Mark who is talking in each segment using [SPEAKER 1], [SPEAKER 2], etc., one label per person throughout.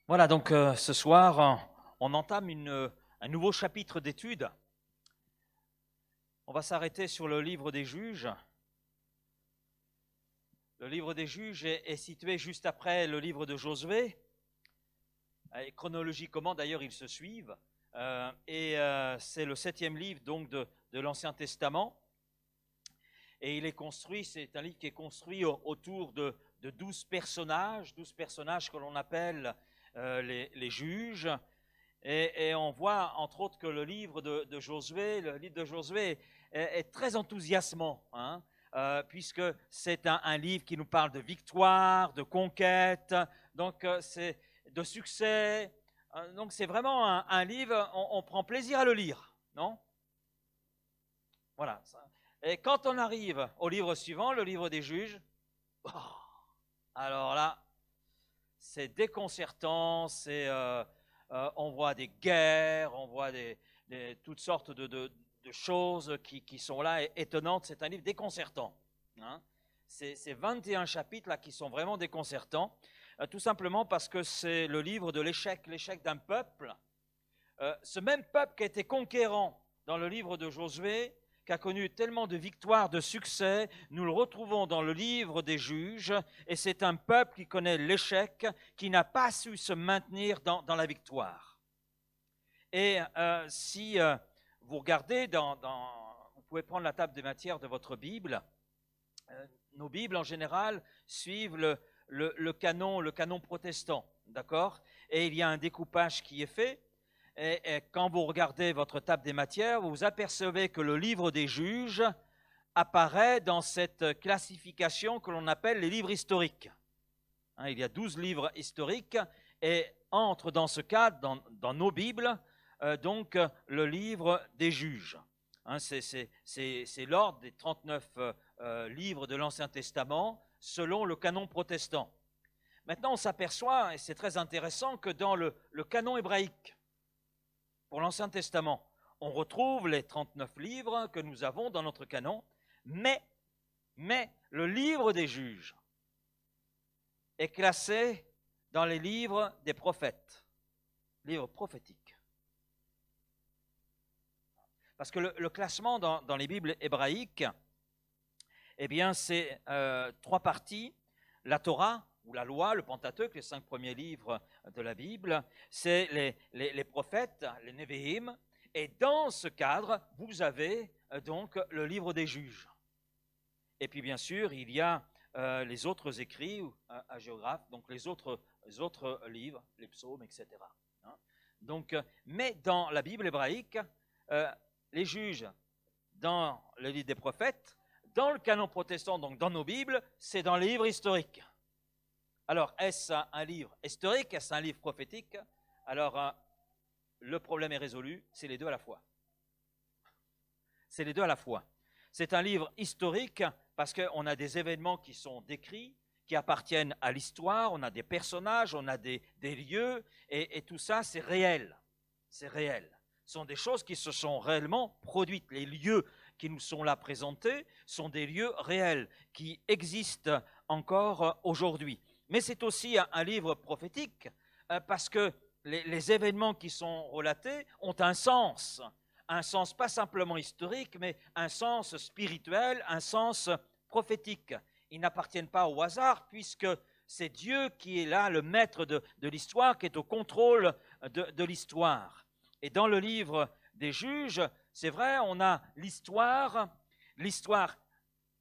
[SPEAKER 1] Voilà, donc ce soir, on entame un nouveau chapitre d'études. On va s'arrêter sur le livre des Juges. Le livre des Juges est situé juste après le livre de Josué. Et chronologiquement, d'ailleurs, ils se suivent. C'est le 7e livre donc de l'Ancien Testament. Et il est construit, c'est un livre qui est construit autour de 12 personnages que l'on appelle les juges. Et on voit entre autres que le livre de Josué est très enthousiasmant, puisque c'est un livre qui nous parle de victoire, de conquête, donc c'est de succès. Donc c'est vraiment un livre, on prend plaisir à le lire, non? Voilà. Et quand on arrive au livre suivant, le livre des juges, alors là, c'est déconcertant, on voit des guerres, on voit toutes sortes de choses qui sont là étonnantes. C'est un livre déconcertant. Ces 21 chapitres là qui sont vraiment déconcertants, tout simplement parce que c'est le livre de l'échec d'un peuple. Ce même peuple qui a été conquérant dans le livre de Josué, qui a connu tellement de victoires, de succès, nous le retrouvons dans le livre des Juges, et c'est un peuple qui connaît l'échec, qui n'a pas su se maintenir dans la victoire. Et si vous regardez, vous pouvez prendre la table des matières de votre Bible, nos Bibles en général suivent le canon protestant, d'accord? Et il y a un découpage qui est fait. Et quand vous regardez votre table des matières, vous apercevez que le livre des Juges apparaît dans cette classification que l'on appelle les livres historiques. Il y a 12 livres historiques et entre dans ce cadre, dans nos Bibles, donc le livre des Juges. C'est l'ordre des 39 livres de l'Ancien Testament selon le canon protestant. Maintenant, on s'aperçoit, et c'est très intéressant, que dans le canon hébraïque, pour l'Ancien Testament, on retrouve les 39 livres que nous avons dans notre canon, mais le livre des Juges est classé dans les livres des prophètes, livres prophétiques. Parce que le classement dans les Bibles hébraïques, eh bien, c'est 3 parties. La Torah, ou la loi, le Pentateuque, les 5 premiers livres de la Bible, c'est les prophètes, les Névéim, et dans ce cadre, vous avez donc le livre des Juges. Et puis bien sûr, il y a les autres écrits hagiographes, donc les autres livres, les psaumes, etc. Donc, mais dans la Bible hébraïque, les Juges, dans le livre des prophètes, dans le canon protestant, donc dans nos Bibles, c'est dans les livres historiques. Alors, est-ce un livre historique? Est-ce un livre prophétique? Alors, le problème est résolu, c'est les deux à la fois. C'est les deux à la fois. C'est un livre historique parce qu'on a des événements qui sont décrits, qui appartiennent à l'histoire, on a des personnages, on a des lieux, et tout ça, c'est réel. C'est réel. Ce sont des choses qui se sont réellement produites. Les lieux qui nous sont là présentés sont des lieux réels, qui existent encore aujourd'hui. Mais c'est aussi un livre prophétique parce que les événements qui sont relatés ont un sens pas simplement historique, mais un sens spirituel, un sens prophétique. Ils n'appartiennent pas au hasard puisque c'est Dieu qui est là, le maître de l'histoire, qui est au contrôle de l'histoire. Et dans le livre des Juges, c'est vrai, on a l'histoire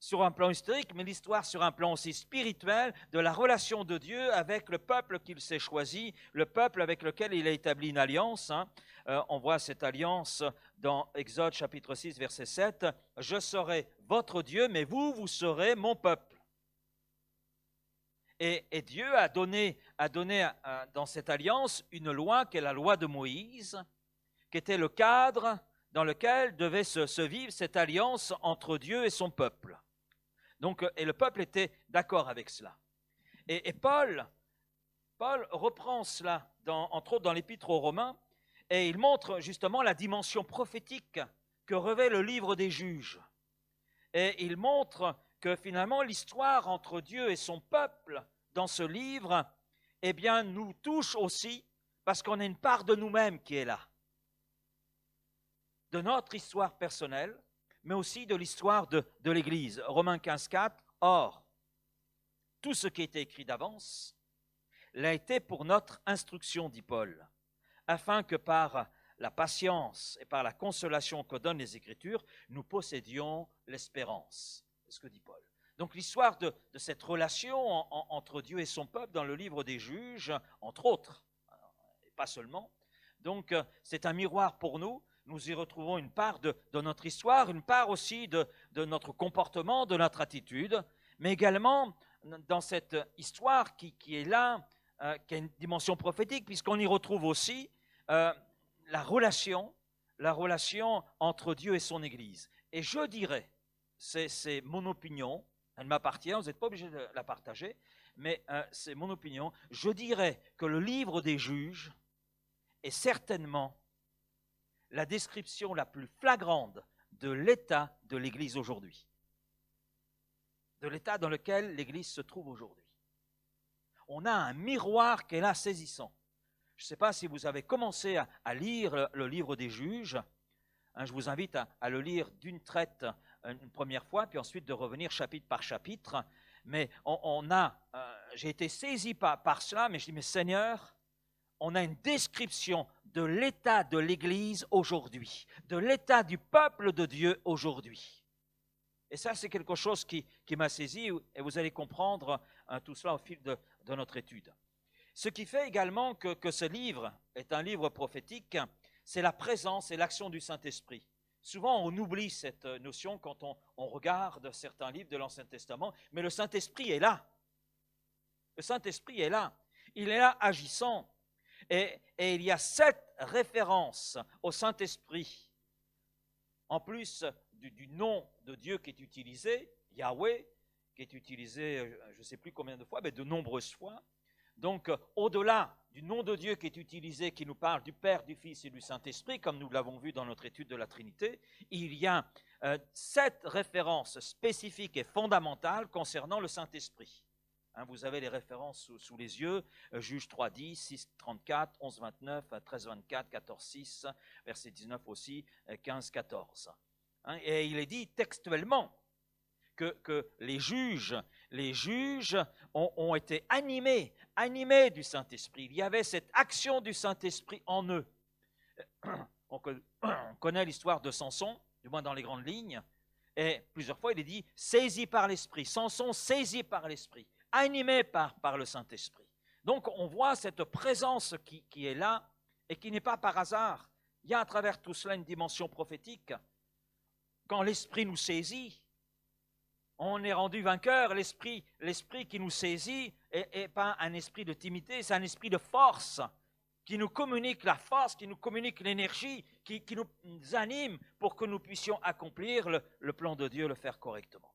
[SPEAKER 1] sur un plan historique, mais l'histoire sur un plan aussi spirituel de la relation de Dieu avec le peuple qu'il s'est choisi, le peuple avec lequel il a établi une alliance. On voit cette alliance dans Exode chapitre 6, verset 7. « Je serai votre Dieu, mais vous serez mon peuple. » Et Dieu a donné dans cette alliance une loi qui est la loi de Moïse, qui était le cadre dans lequel devait se vivre cette alliance entre Dieu et son peuple. Donc, et le peuple était d'accord avec cela. Et Paul reprend cela, entre autres dans l'Épître aux Romains, et il montre justement la dimension prophétique que revêt le livre des Juges. Et il montre que finalement l'histoire entre Dieu et son peuple dans ce livre eh bien, nous touche aussi parce qu'on a une part de nous-mêmes qui est là. De notre histoire personnelle, mais aussi de l'histoire de l'Église. Romains 15,4, « Or, tout ce qui a été écrit d'avance l'a été pour notre instruction, dit Paul, afin que par la patience et par la consolation que donnent les Écritures, nous possédions l'espérance. » C'est ce que dit Paul. Donc l'histoire de cette relation entre Dieu et son peuple dans le livre des Juges, entre autres, et pas seulement. Donc c'est un miroir pour nous. Nous y retrouvons une part de notre histoire, une part aussi de notre comportement, de notre attitude, mais également dans cette histoire qui est là, qui a une dimension prophétique, puisqu'on y retrouve aussi la relation entre Dieu et son Église. Et je dirais, c'est mon opinion, elle m'appartient, vous n'êtes pas obligé de la partager, mais c'est mon opinion, je dirais que le livre des Juges est certainement la description la plus flagrante de l'état de l'Église aujourd'hui, de l'état dans lequel l'Église se trouve aujourd'hui. On a un miroir qui est là saisissant. Je ne sais pas si vous avez commencé à lire le livre des Juges. Je vous invite à le lire d'une traite une première fois, puis ensuite de revenir chapitre par chapitre. Mais j'ai été saisi par cela, mais je dis, mais Seigneur, on a une description de l'état de l'Église aujourd'hui, de l'état du peuple de Dieu aujourd'hui. Et ça, c'est quelque chose qui m'a saisi, et vous allez comprendre tout cela au fil de notre étude. Ce qui fait également que ce livre est un livre prophétique, c'est la présence et l'action du Saint-Esprit. Souvent, on oublie cette notion quand on regarde certains livres de l'Ancien Testament, mais le Saint-Esprit est là. Le Saint-Esprit est là. Il est là agissant. Et il y a 7 références au Saint-Esprit, en plus du nom de Dieu qui est utilisé, Yahweh, qui est utilisé, je ne sais plus combien de fois, mais de nombreuses fois. Donc, au-delà du nom de Dieu qui est utilisé, qui nous parle du Père, du Fils et du Saint-Esprit, comme nous l'avons vu dans notre étude de la Trinité, il y a 7 références spécifiques et fondamentales concernant le Saint-Esprit. Vous avez les références sous les yeux, Juges 3.10, 6.34, 11.29, 13.24, 14.6, verset 19 aussi, 15.14. Et il est dit textuellement que les juges ont été animés du Saint-Esprit. Il y avait cette action du Saint-Esprit en eux. On connaît l'histoire de Samson, du moins dans les grandes lignes, et plusieurs fois il est dit « saisi par l'Esprit ». Samson saisi par l'Esprit, animé par le Saint-Esprit. Donc on voit cette présence qui est là et qui n'est pas par hasard. Il y a à travers tout cela une dimension prophétique. Quand l'Esprit nous saisit, on est rendu vainqueur. L'esprit qui nous saisit n'est pas un esprit de timidité, c'est un esprit de force qui nous communique la force, qui nous communique l'énergie, qui nous anime pour que nous puissions accomplir le plan de Dieu, le faire correctement.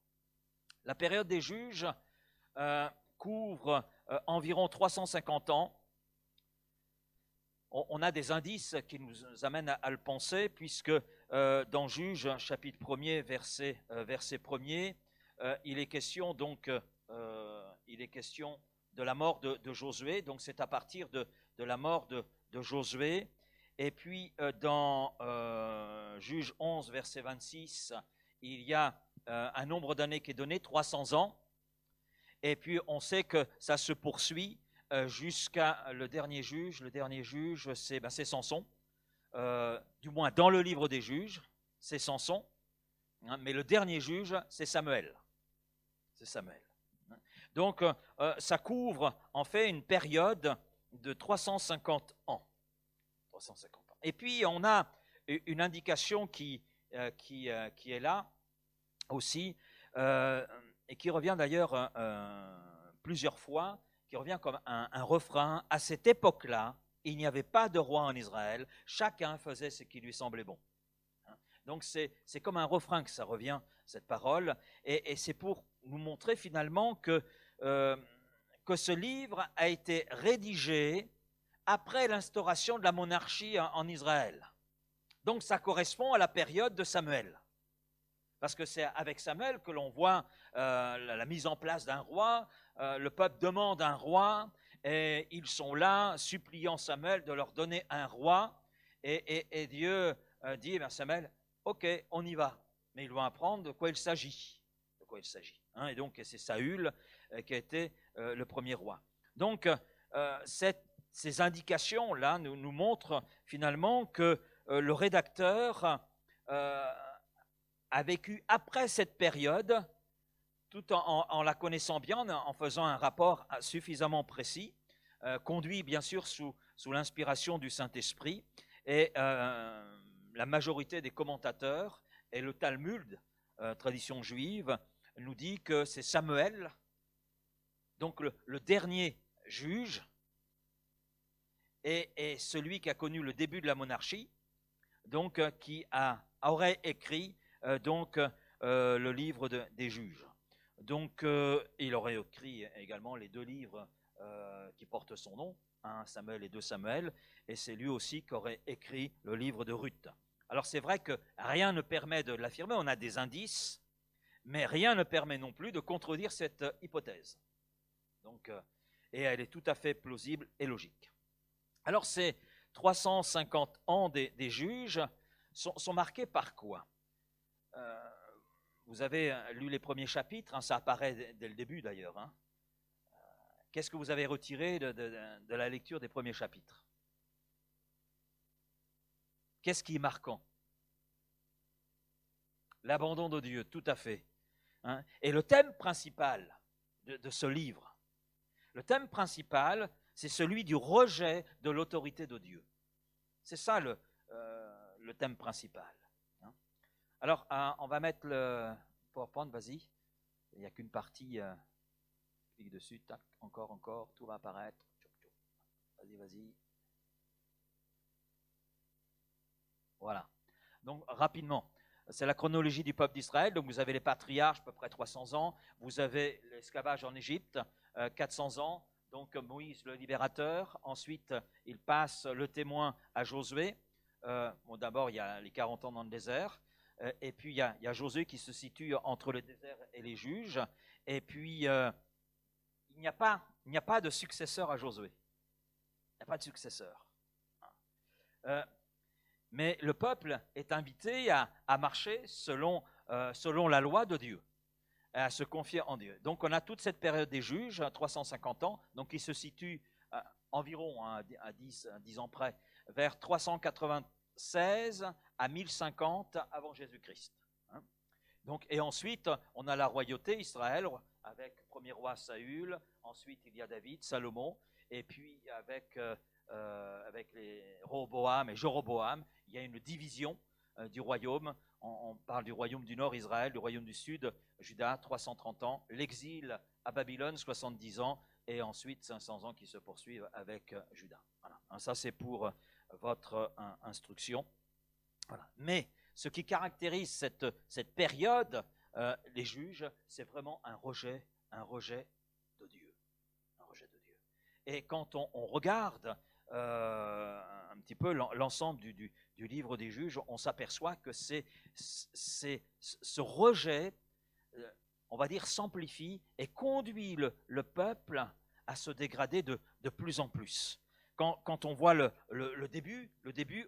[SPEAKER 1] La période des juges couvre environ 350 ans. On a des indices qui nous amènent à le penser, puisque dans Juges, chapitre 1er, verset 1er, il est question donc de la mort de Josué. Donc c'est à partir de la mort de Josué. Et puis dans Juges 11, verset 26, il y a un nombre d'années qui est donné, 300 ans. Et puis on sait que ça se poursuit jusqu'à le dernier juge. Le dernier juge, c'est Samson. Du moins dans le livre des juges, c'est Samson. Mais le dernier juge, c'est Samuel. C'est Samuel. Donc ça couvre en fait une période de 350 ans. 350 ans. Et puis on a une indication qui est là aussi, et qui revient d'ailleurs plusieurs fois, qui revient comme un refrain. À cette époque-là, il n'y avait pas de roi en Israël, chacun faisait ce qui lui semblait bon. Donc c'est comme un refrain que ça revient, cette parole, et c'est pour nous montrer finalement que ce livre a été rédigé après l'instauration de la monarchie en Israël. Donc ça correspond à la période de Samuel. Parce que c'est avec Samuel que l'on voit la mise en place d'un roi, le peuple demande un roi, et ils sont là, suppliant Samuel de leur donner un roi, et Dieu dit, Samuel, ok, on y va, mais ils vont apprendre de quoi il s'agit. De quoi il s'agit. Hein, et donc, c'est Saül qui a été le premier roi. Donc, ces indications-là nous montrent finalement que le rédacteur a vécu après cette période, tout en la connaissant bien, en faisant un rapport suffisamment précis, conduit bien sûr sous l'inspiration du Saint-Esprit, et la majorité des commentateurs et le Talmud, tradition juive, nous dit que c'est Samuel, donc le dernier juge, et celui qui a connu le début de la monarchie, donc qui aurait écrit le livre des juges. Donc il aurait écrit également les 2 livres qui portent son nom, 1 Samuel et 2 Samuel, et c'est lui aussi qui aurait écrit le livre de Ruth. Alors c'est vrai que rien ne permet de l'affirmer, on a des indices, mais rien ne permet non plus de contredire cette hypothèse. Donc, et elle est tout à fait plausible et logique. Alors ces 350 ans des juges sont marqués par quoi? Vous avez lu les premiers chapitres, hein, ça apparaît dès le début d'ailleurs. Hein. Qu'est-ce que vous avez retiré de la lecture des premiers chapitres? Qu'est-ce qui est marquant? L'abandon de Dieu, tout à fait. Hein. Et le thème principal de ce livre, le thème principal, c'est celui du rejet de l'autorité de Dieu. C'est ça le thème principal. Hein. Alors, on va mettre le PowerPoint, vas-y. Il n'y a qu'une partie. Clique dessus, tac, encore, tout va apparaître. Vas-y. Voilà. Donc, rapidement, c'est la chronologie du peuple d'Israël. Donc, vous avez les patriarches, à peu près 300 ans. Vous avez l'esclavage en Égypte, 400 ans. Donc, Moïse, le libérateur. Ensuite, il passe le témoin à Josué. D'abord, il y a les 40 ans dans le désert. Et puis, il y a Josué qui se situe entre le désert et les juges. Et puis, il n'y a pas de successeur à Josué. Il n'y a pas de successeur. Mais le peuple est invité à marcher selon la loi de Dieu, à se confier en Dieu. Donc on a toute cette période des juges, 350 ans, donc qui se situe environ à 10 ans près, vers 396 à 1050 avant Jésus-Christ. Hein. Donc, et ensuite, on a la royauté Israël, avec le premier roi Saül, ensuite il y a David, Salomon, et puis avec les Roboam et Jéroboam, il y a une division du royaume. On parle du royaume du nord, Israël, du royaume du sud, Juda, 330 ans, l'exil à Babylone, 70 ans, et ensuite 500 ans qui se poursuivent avec Juda. Voilà. Ça, c'est pour votre instruction. Voilà. Mais ce qui caractérise cette période, les juges, c'est vraiment un rejet de Dieu. Un rejet de Dieu. Et quand on regarde un petit peu l'ensemble du livre des juges, on s'aperçoit que ce rejet, on va dire, s'amplifie et conduit le peuple à se dégrader de plus en plus. Quand on voit le début,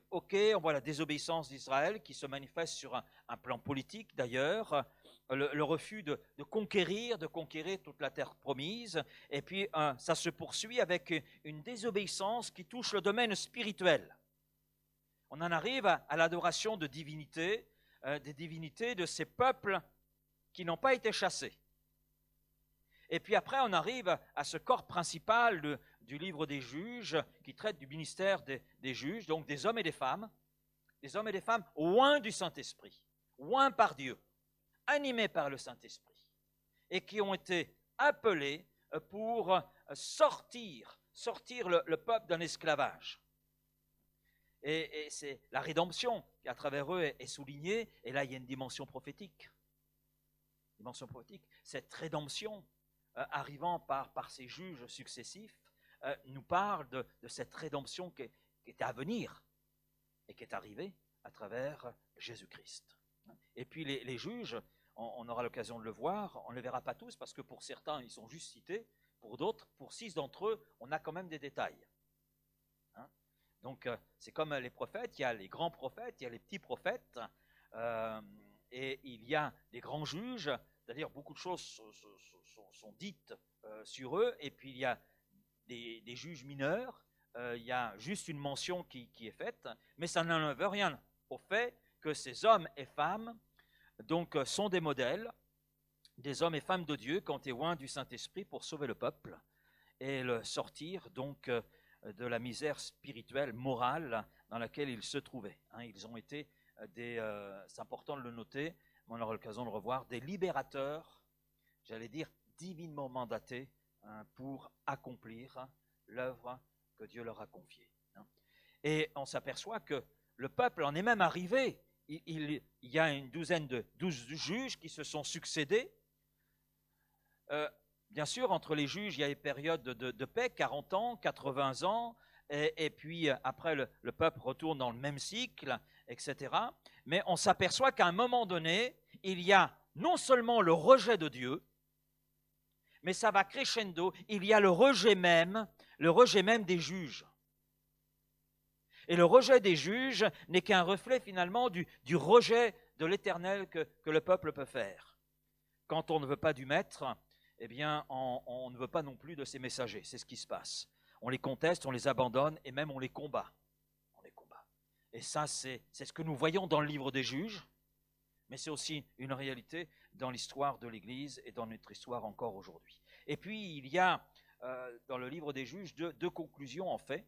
[SPEAKER 1] ok, on voit la désobéissance d'Israël qui se manifeste sur un plan politique d'ailleurs, le refus de conquérir toute la terre promise, et puis ça se poursuit avec une désobéissance qui touche le domaine spirituel. On en arrive à l'adoration de divinités, des divinités de ces peuples qui n'ont pas été chassés. Et puis après, on arrive à ce corps principal du livre des juges qui traite du ministère des juges, donc des hommes et des femmes loin du Saint-Esprit, loin par Dieu, animés par le Saint-Esprit, et qui ont été appelés pour sortir le peuple d'un esclavage. Et c'est la rédemption qui, à travers eux, est soulignée, et là, il y a une dimension prophétique. Cette rédemption, arrivant par ces juges successifs, nous parle de cette rédemption qui est à venir et qui est arrivée à travers Jésus-Christ. Et puis les juges, on aura l'occasion de le voir, on ne les verra pas tous parce que pour certains, ils sont juste cités, pour d'autres, pour 6 d'entre eux, on a quand même des détails. Hein? Donc, c'est comme les prophètes, il y a les grands prophètes, il y a les petits prophètes, et il y a les grands juges, c'est-à-dire beaucoup de choses sont dites sur eux, et puis il y a des juges mineurs, il y a juste une mention qui est faite, mais ça n'enlève rien au fait que ces hommes et femmes donc, sont des modèles, des hommes et femmes de Dieu qui ont été oints du Saint-Esprit pour sauver le peuple et le sortir donc de la misère spirituelle, morale dans laquelle ils se trouvaient. Ils ont été c'est important de le noter, on aura l'occasion de le revoir, des libérateurs, j'allais dire divinement mandatés pour accomplir l'œuvre que Dieu leur a confiée. Et on s'aperçoit que le peuple en est même arrivé. Il y a une douzaine de 12 juges qui se sont succédés. Bien sûr, entre les juges, il y a des périodes de paix, 40 ans, 80 ans, et puis après, le peuple retourne dans le même cycle, etc. Mais on s'aperçoit qu'à un moment donné, il y a non seulement le rejet de Dieu, mais ça va crescendo, il y a le rejet même des juges. Et le rejet des juges n'est qu'un reflet finalement du rejet de l'Éternel que le peuple peut faire. Quand on ne veut pas du maître, eh bien, on ne veut pas non plus de ses messagers. C'est ce qui se passe. On les conteste, on les abandonne et même on les combat. Et ça, c'est ce que nous voyons dans le livre des juges, mais c'est aussi une réalité dans l'histoire de l'Église et dans notre histoire encore aujourd'hui. Et puis, il y a dans le livre des juges deux conclusions en fait.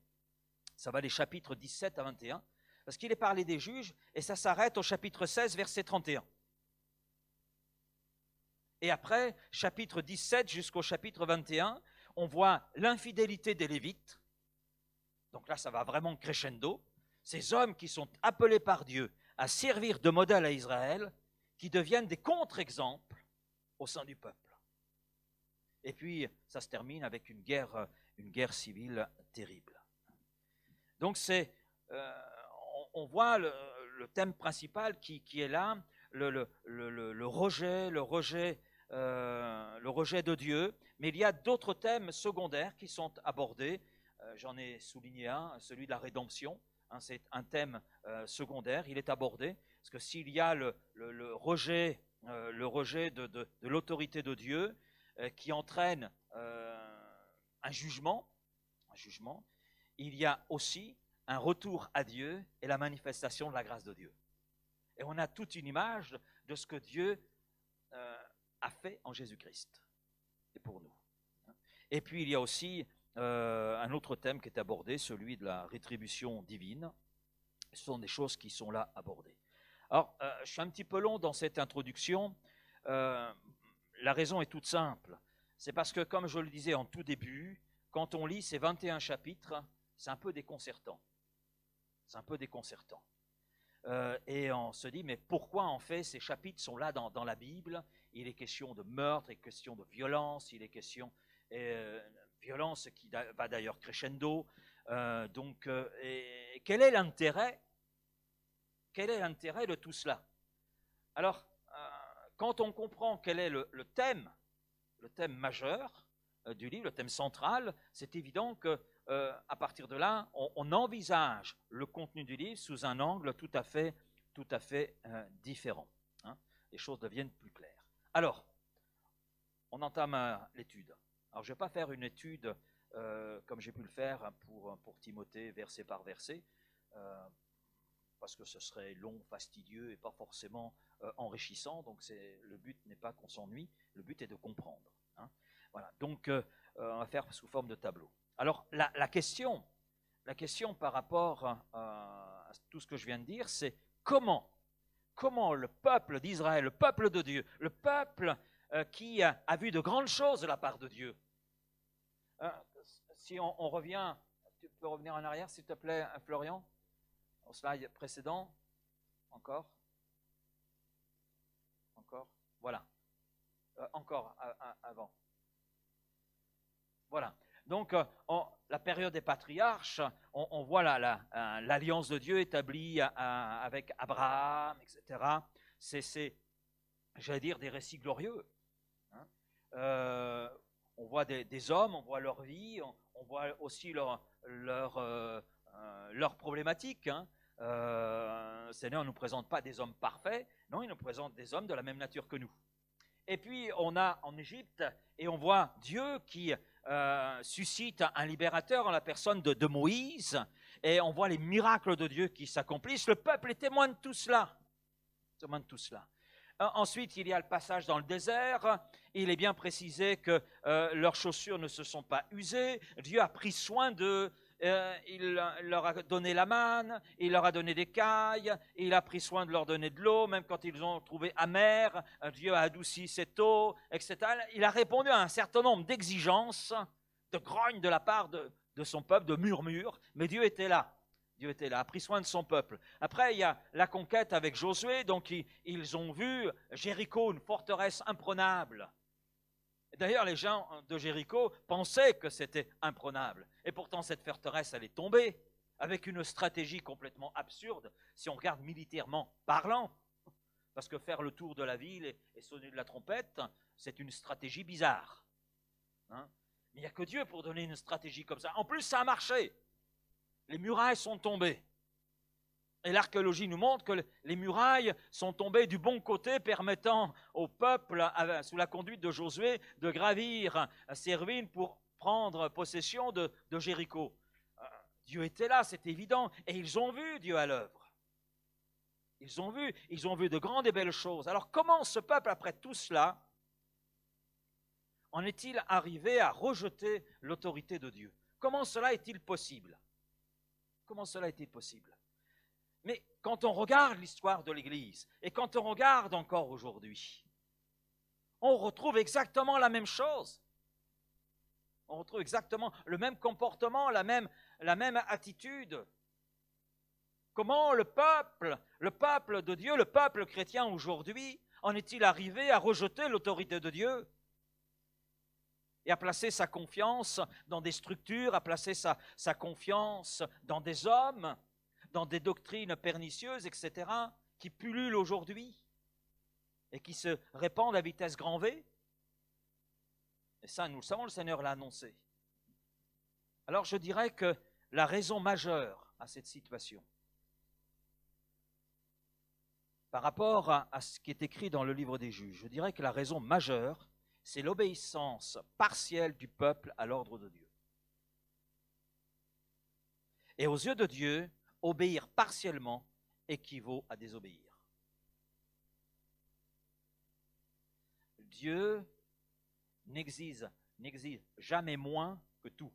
[SPEAKER 1] Ça va des chapitres 17 à 21, parce qu'il est parlé des juges, et ça s'arrête au chapitre 16, verset 31. Et après, chapitre 17 jusqu'au chapitre 21, on voit l'infidélité des Lévites. Donc là, ça va vraiment crescendo. Ces hommes qui sont appelés par Dieu à servir de modèle à Israël, qui deviennent des contre-exemples au sein du peuple. Et puis, ça se termine avec une guerre civile terrible. Donc, on voit le thème principal qui est là, le rejet de Dieu, mais il y a d'autres thèmes secondaires qui sont abordés. J'en ai souligné un, celui de la rédemption. C'est un thème secondaire, il est abordé, parce que s'il y a le rejet de l'autorité de Dieu qui entraîne un jugement, il y a aussi un retour à Dieu et la manifestation de la grâce de Dieu. Et on a toute une image de ce que Dieu a fait en Jésus-Christ et pour nous. Et puis il y a aussi un autre thème qui est abordé, celui de la rétribution divine. Ce sont des choses qui sont là abordées. Alors, je suis un petit peu long dans cette introduction. La raison est toute simple. C'est parce que, comme je le disais en tout début, quand on lit ces 21 chapitres, c'est un peu déconcertant. Et on se dit, mais pourquoi en fait ces chapitres sont là dans la Bible? Il est question de meurtre, il est question de violence, il est question violence qui va d'ailleurs crescendo. Et quel est l'intérêt de tout cela? Alors, quand on comprend quel est le thème majeur du livre, le thème central, c'est évident que à partir de là, on envisage le contenu du livre sous un angle tout à fait différent. Les choses deviennent plus claires. Alors, on entame l'étude. Alors, je ne vais pas faire une étude comme j'ai pu le faire pour Timothée, verset par verset, parce que ce serait long, fastidieux et pas forcément enrichissant. Donc, le but n'est pas qu'on s'ennuie, le but est de comprendre. Voilà. Donc, on va faire sous forme de tableau. Alors, la question par rapport à tout ce que je viens de dire, c'est comment le peuple d'Israël, le peuple de Dieu, le peuple qui a vu de grandes choses de la part de Dieu. Si on revient, tu peux revenir en arrière s'il te plaît, Florian, au slide précédent, encore, voilà, encore avant. Voilà. Donc, la période des patriarches, on voit l'alliance de Dieu établie avec Abraham, etc. C'est, j'allais dire, des récits glorieux. on voit des hommes, on voit leur vie, on voit aussi leurs problématiques. Hein. Le Seigneur ne nous présente pas des hommes parfaits, non, il nous présente des hommes de la même nature que nous. Et puis on a en Égypte, et on voit Dieu qui suscite un libérateur en la personne de Moïse, et on voit les miracles de Dieu qui s'accomplissent. Le peuple est témoin de tout cela. Témoin de tout cela. Ensuite, il y a le passage dans le désert. Il est bien précisé que leurs chaussures ne se sont pas usées. Dieu a pris soin d'eux. Il leur a donné la manne, il leur a donné des cailles, il a pris soin de leur donner de l'eau, même quand ils ont trouvé amère, Dieu a adouci cette eau, etc. Il a répondu à un certain nombre d'exigences, de grognes de la part de son peuple, de murmures, mais Dieu était là. Dieu était là, a pris soin de son peuple. Après, il y a la conquête avec Josué, donc ils ont vu Jéricho, une forteresse imprenable. D'ailleurs, les gens de Jéricho pensaient que c'était imprenable. Et pourtant, cette forteresse, elle est tombée avec une stratégie complètement absurde, si on regarde militairement parlant. Parce que faire le tour de la ville et sonner de la trompette, c'est une stratégie bizarre. Hein? Mais il n'y a que Dieu pour donner une stratégie comme ça. En plus, ça a marché. Les murailles sont tombées. Et l'archéologie nous montre que les murailles sont tombées du bon côté, permettant au peuple, sous la conduite de Josué, de gravir ces ruines pour prendre possession de Jéricho. Dieu était là, c'est évident, et ils ont vu Dieu à l'œuvre. Ils ont vu de grandes et belles choses. Alors comment ce peuple, après tout cela, en est-il arrivé à rejeter l'autorité de Dieu? Comment cela est-il possible? Comment cela est-il possible? Mais quand on regarde l'histoire de l'Église, et quand on regarde encore aujourd'hui, on retrouve exactement la même chose. On retrouve exactement le même comportement, la même attitude. Comment le peuple de Dieu, le peuple chrétien aujourd'hui, en est-il arrivé à rejeter l'autorité de Dieu et à placer sa confiance dans des structures, à placer sa confiance dans des hommes, dans des doctrines pernicieuses, etc., qui pullulent aujourd'hui et qui se répandent à vitesse grand V? Et ça, nous le savons, le Seigneur l'a annoncé. Alors je dirais que la raison majeure à cette situation, par rapport à ce qui est écrit dans le livre des Juges, je dirais que la raison majeure, c'est l'obéissance partielle du peuple à l'ordre de Dieu. Et aux yeux de Dieu, obéir partiellement équivaut à désobéir. Dieu n'exige jamais moins que tout.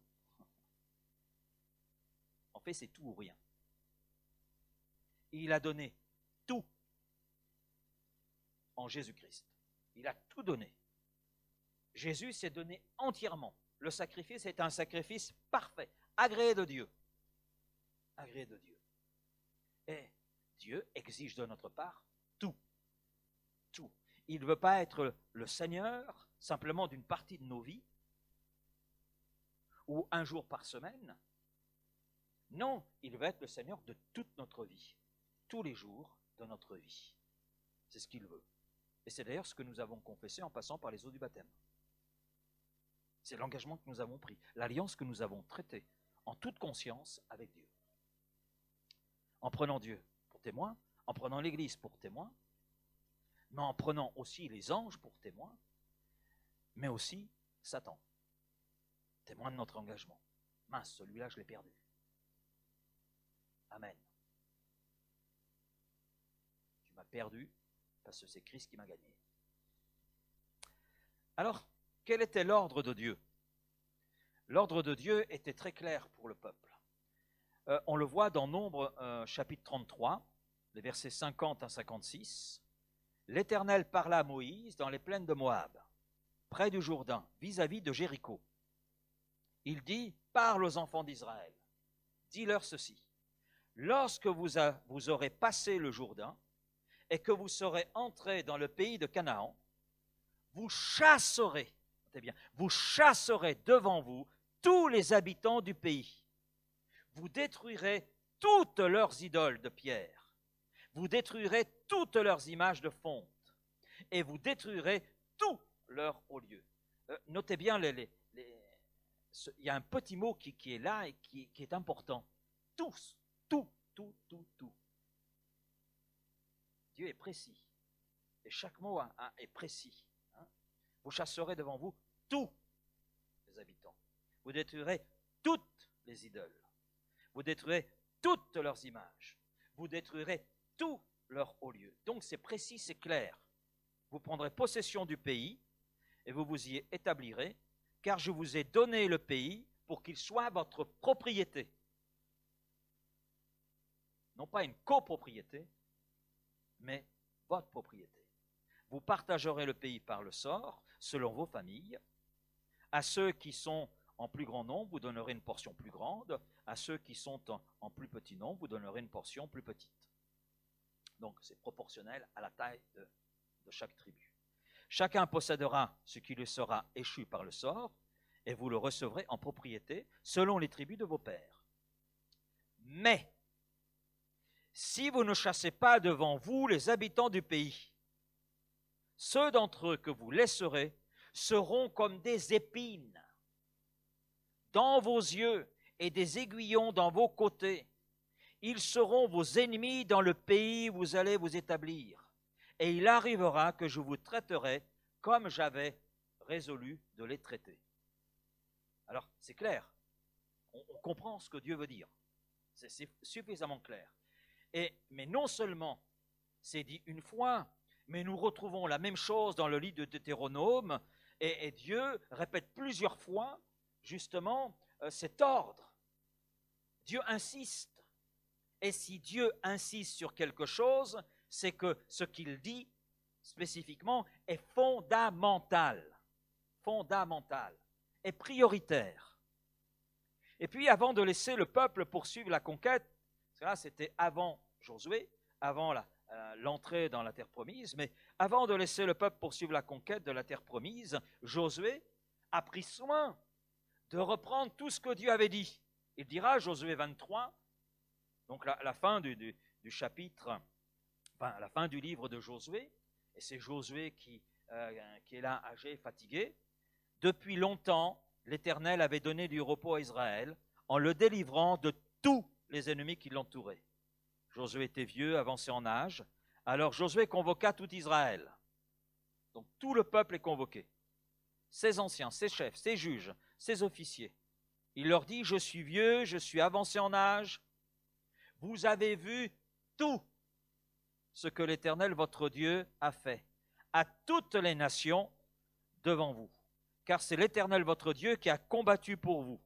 [SPEAKER 1] En fait, c'est tout ou rien. Il a donné tout en Jésus-Christ. Il a tout donné. Jésus s'est donné entièrement. Le sacrifice est un sacrifice parfait, agréé de Dieu. Agréé de Dieu. Et Dieu exige de notre part tout. Tout. Il ne veut pas être le Seigneur simplement d'une partie de nos vies ou un jour par semaine. Non, il veut être le Seigneur de toute notre vie, tous les jours de notre vie. C'est ce qu'il veut. Et c'est d'ailleurs ce que nous avons confessé en passant par les eaux du baptême. C'est l'engagement que nous avons pris, l'alliance que nous avons traitée en toute conscience avec Dieu. En prenant Dieu pour témoin, en prenant l'Église pour témoin, mais en prenant aussi les anges pour témoin, mais aussi Satan, témoin de notre engagement. Mince, celui-là, je l'ai perdu. Amen. Tu m'as perdu parce que c'est Christ qui m'a gagné. Alors, quel était l'ordre de Dieu? L'ordre de Dieu était très clair pour le peuple. On le voit dans Nombre chapitre 33, les versets 50 à 56. L'Éternel parla à Moïse dans les plaines de Moab, près du Jourdain, vis-à-vis de Jéricho. Il dit, parle aux enfants d'Israël, dis-leur ceci. Lorsque vous aurez passé le Jourdain et que vous serez entrés dans le pays de Canaan, vous chasserez devant vous tous les habitants du pays. Vous détruirez toutes leurs idoles de pierre. Vous détruirez toutes leurs images de fonte. Et vous détruirez tous leurs hauts lieux. Notez bien, il y a un petit mot qui est là et qui est important. Tous, tout. Dieu est précis. Et chaque mot est précis. Hein. Vous chasserez devant vous tous les habitants. Vous détruirez toutes les idoles. Vous détruirez toutes leurs images. Vous détruirez tous leurs hauts lieux. Donc c'est précis, c'est clair. Vous prendrez possession du pays et vous vous y établirez, car je vous ai donné le pays pour qu'il soit votre propriété. Non pas une copropriété, mais votre propriété. Vous partagerez le pays par le sort, selon vos familles. À ceux qui sont en plus grand nombre, vous donnerez une portion plus grande. À ceux qui sont en plus petit nombre, vous donnerez une portion plus petite. Donc c'est proportionnel à la taille de chaque tribu. Chacun possédera ce qui lui sera échu par le sort, et vous le recevrez en propriété selon les tribus de vos pères. Mais, si vous ne chassez pas devant vous les habitants du pays, ceux d'entre eux que vous laisserez seront comme des épines dans vos yeux et des aiguillons dans vos côtés. Ils seront vos ennemis dans le pays où vous allez vous établir. Et il arrivera que je vous traiterai comme j'avais résolu de les traiter. Alors, c'est clair. On comprend ce que Dieu veut dire. C'est suffisamment clair. Mais non seulement c'est dit une fois, mais nous retrouvons la même chose dans le livre de Deutéronome, et Dieu répète plusieurs fois, justement, cet ordre. Dieu insiste. Et si Dieu insiste sur quelque chose, c'est que ce qu'il dit spécifiquement est fondamental, et prioritaire. Et puis, avant de laisser le peuple poursuivre la conquête, cela c'était avant Josué, avant l'entrée dans la terre promise, mais avant de laisser le peuple poursuivre la conquête de la terre promise, Josué a pris soin de reprendre tout ce que Dieu avait dit. Il dira, Josué 23, donc la fin du chapitre, enfin la fin du livre de Josué, et c'est Josué qui est là âgé, fatigué. Depuis longtemps, l'Éternel avait donné du repos à Israël en le délivrant de tous les ennemis qui l'entouraient. Josué était vieux, avancé en âge. Alors Josué convoqua tout Israël. Donc tout le peuple est convoqué. Ses anciens, ses chefs, ses juges, ses officiers. Il leur dit, je suis vieux, je suis avancé en âge. Vous avez vu tout ce que l'Éternel, votre Dieu, a fait à toutes les nations devant vous. Car c'est l'Éternel, votre Dieu, qui a combattu pour vous.